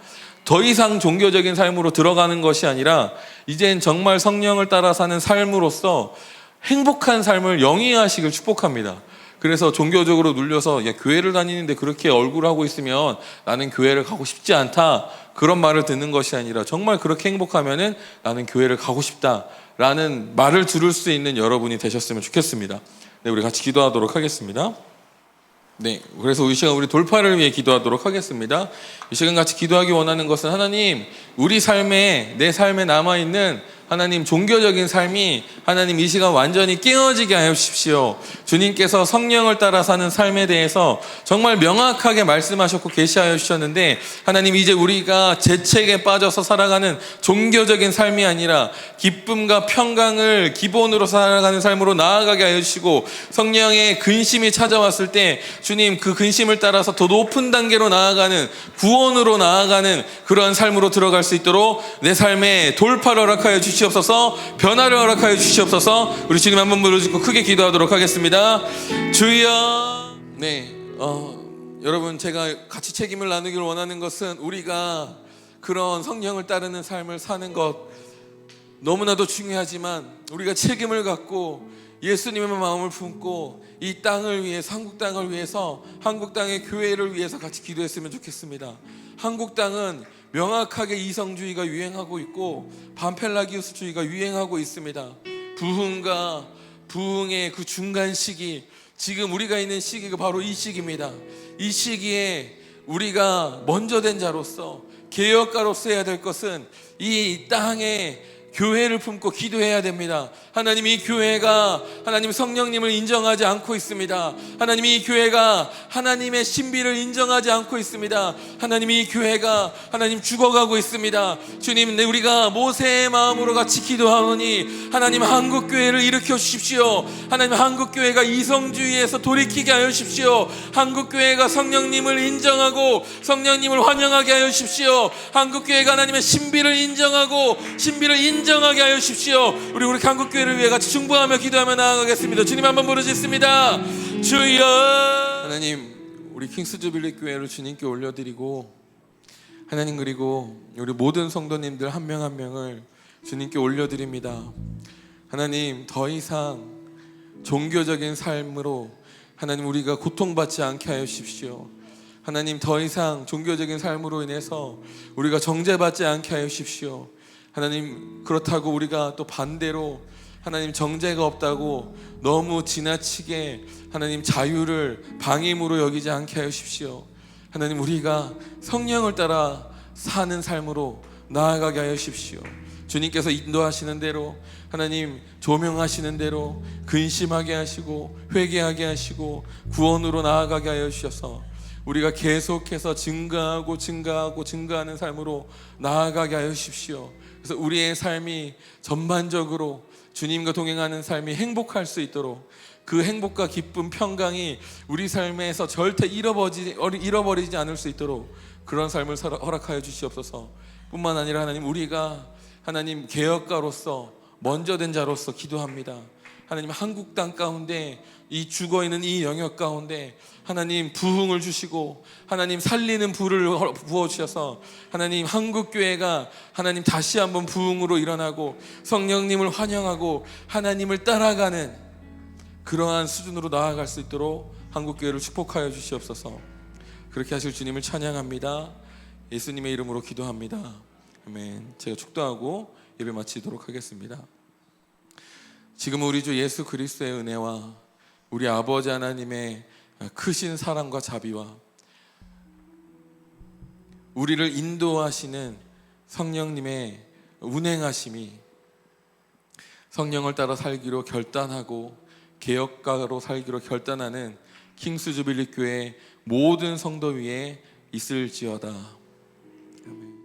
더 이상 종교적인 삶으로 들어가는 것이 아니라 이젠 정말 성령을 따라 사는 삶으로서 행복한 삶을 영위하시길 축복합니다. 그래서 종교적으로 눌려서 교회를 다니는데 그렇게 얼굴하고 있으면 나는 교회를 가고 싶지 않다, 그런 말을 듣는 것이 아니라 정말 그렇게 행복하면은 나는 교회를 가고 싶다라는 말을 들을 수 있는 여러분이 되셨으면 좋겠습니다. 네, 우리 같이 기도하도록 하겠습니다. 네, 그래서 이 시간 우리 돌파를 위해 기도하도록 하겠습니다. 이 시간 같이 기도하기 원하는 것은 하나님, 우리 삶에, 내 삶에 남아있는 하나님 종교적인 삶이 하나님 이 시간 완전히 깨어지게 하여 주십시오. 주님께서 성령을 따라 사는 삶에 대해서 정말 명확하게 말씀하셨고 계시하여 주셨는데 하나님 이제 우리가 재책에 빠져서 살아가는 종교적인 삶이 아니라 기쁨과 평강을 기본으로 살아가는 삶으로 나아가게 하여 주시고 성령의 근심이 찾아왔을 때 주님 그 근심을 따라서 더 높은 단계로 나아가는 구원으로 나아가는 그러한 삶으로 들어갈 수 있도록 내 삶에 돌파를 허락하여 주시옵소서, 변화를 허락하여 주시옵소서. 우리 주님 한번 부르짖고 크게 기도하도록 하겠습니다. 주여. 네, 여러분 제가 같이 책임을 나누기를 원하는 것은 우리가 그런 성령을 따르는 삶을 사는 것 너무나도 중요하지만 우리가 책임을 갖고 예수님의 마음을 품고 이 땅을 위해서, 한국 땅을 위해서, 한국 땅의 교회를 위해서 같이 기도했으면 좋겠습니다. 한국 땅은 명확하게 이성주의가 유행하고 있고 반펠라기우스주의가 유행하고 있습니다. 부흥과 부흥의 그 중간 시기, 지금 우리가 있는 시기가 바로 이 시기입니다. 이 시기에 우리가 먼저 된 자로서 개혁가로서 해야 될 것은 이 땅에 교회를 품고 기도해야 됩니다. 하나님, 이 교회가 하나님 성령님을 인정하지 않고 있습니다. 하나님, 이 교회가 하나님의 신비를 인정하지 않고 있습니다. 하나님, 이 교회가 하나님 죽어가고 있습니다. 주님, 우리가 모세의 마음으로 같이 기도하오니 하나님 한국교회를 일으켜 주십시오. 하나님 한국교회가 이성주의에서 돌이키게 하여 주십시오. 한국교회가 성령님을 인정하고 성령님을 환영하게 하여 주십시오. 한국교회가 하나님의 신비를 인정하고 신비를 인정하게 하여 주십시오. 우리 한국교회를 위해 같이 중보하며 기도하며 나아가겠습니다. 주님 한번 부르짖습니다. 주여. 하나님, 우리 킹스주빌리 교회를 주님께 올려드리고 하나님, 그리고 우리 모든 성도님들 한 명 한 명을 주님께 올려드립니다. 하나님, 더 이상 종교적인 삶으로 하나님, 우리가 고통받지 않게 하여 주십시오. 하나님, 더 이상 종교적인 삶으로 인해서 우리가 정죄받지 않게 하여 주십시오. 하나님, 그렇다고 우리가 또 반대로 하나님 정죄가 없다고 너무 지나치게 하나님 자유를 방임으로 여기지 않게 하여 주십시오. 하나님, 우리가 성령을 따라 사는 삶으로 나아가게 하여 주십시오. 주님께서 인도하시는 대로, 하나님 조명하시는 대로 근심하게 하시고 회개하게 하시고 구원으로 나아가게 하여 주셔서 우리가 계속해서 증가하는 삶으로 나아가게 하여 주십시오. 그래서 우리의 삶이 전반적으로 주님과 동행하는 삶이 행복할 수 있도록, 그 행복과 기쁨, 평강이 우리 삶에서 절대 잃어버리지 않을 수 있도록 그런 삶을 허락하여 주시옵소서. 뿐만 아니라 하나님, 우리가 하나님 개혁가로서 먼저 된 자로서 기도합니다. 하나님, 한국 땅 가운데 이 죽어있는 이 영역 가운데 하나님 부흥을 주시고 하나님 살리는 불을 부어주셔서 하나님 한국교회가 하나님 다시 한번 부흥으로 일어나고 성령님을 환영하고 하나님을 따라가는 그러한 수준으로 나아갈 수 있도록 한국교회를 축복하여 주시옵소서. 그렇게 하실 주님을 찬양합니다. 예수님의 이름으로 기도합니다. 아멘. 제가 축도하고 예배 마치도록 하겠습니다. 지금 우리 주 예수 그리스도의 은혜와 우리 아버지 하나님의 크신 사랑과 자비와 우리를 인도하시는 성령님의 운행하심이 성령을 따라 살기로 결단하고 개혁가로 살기로 결단하는 킹스 주빌리 교회 모든 성도 위에 있을지어다. 아멘.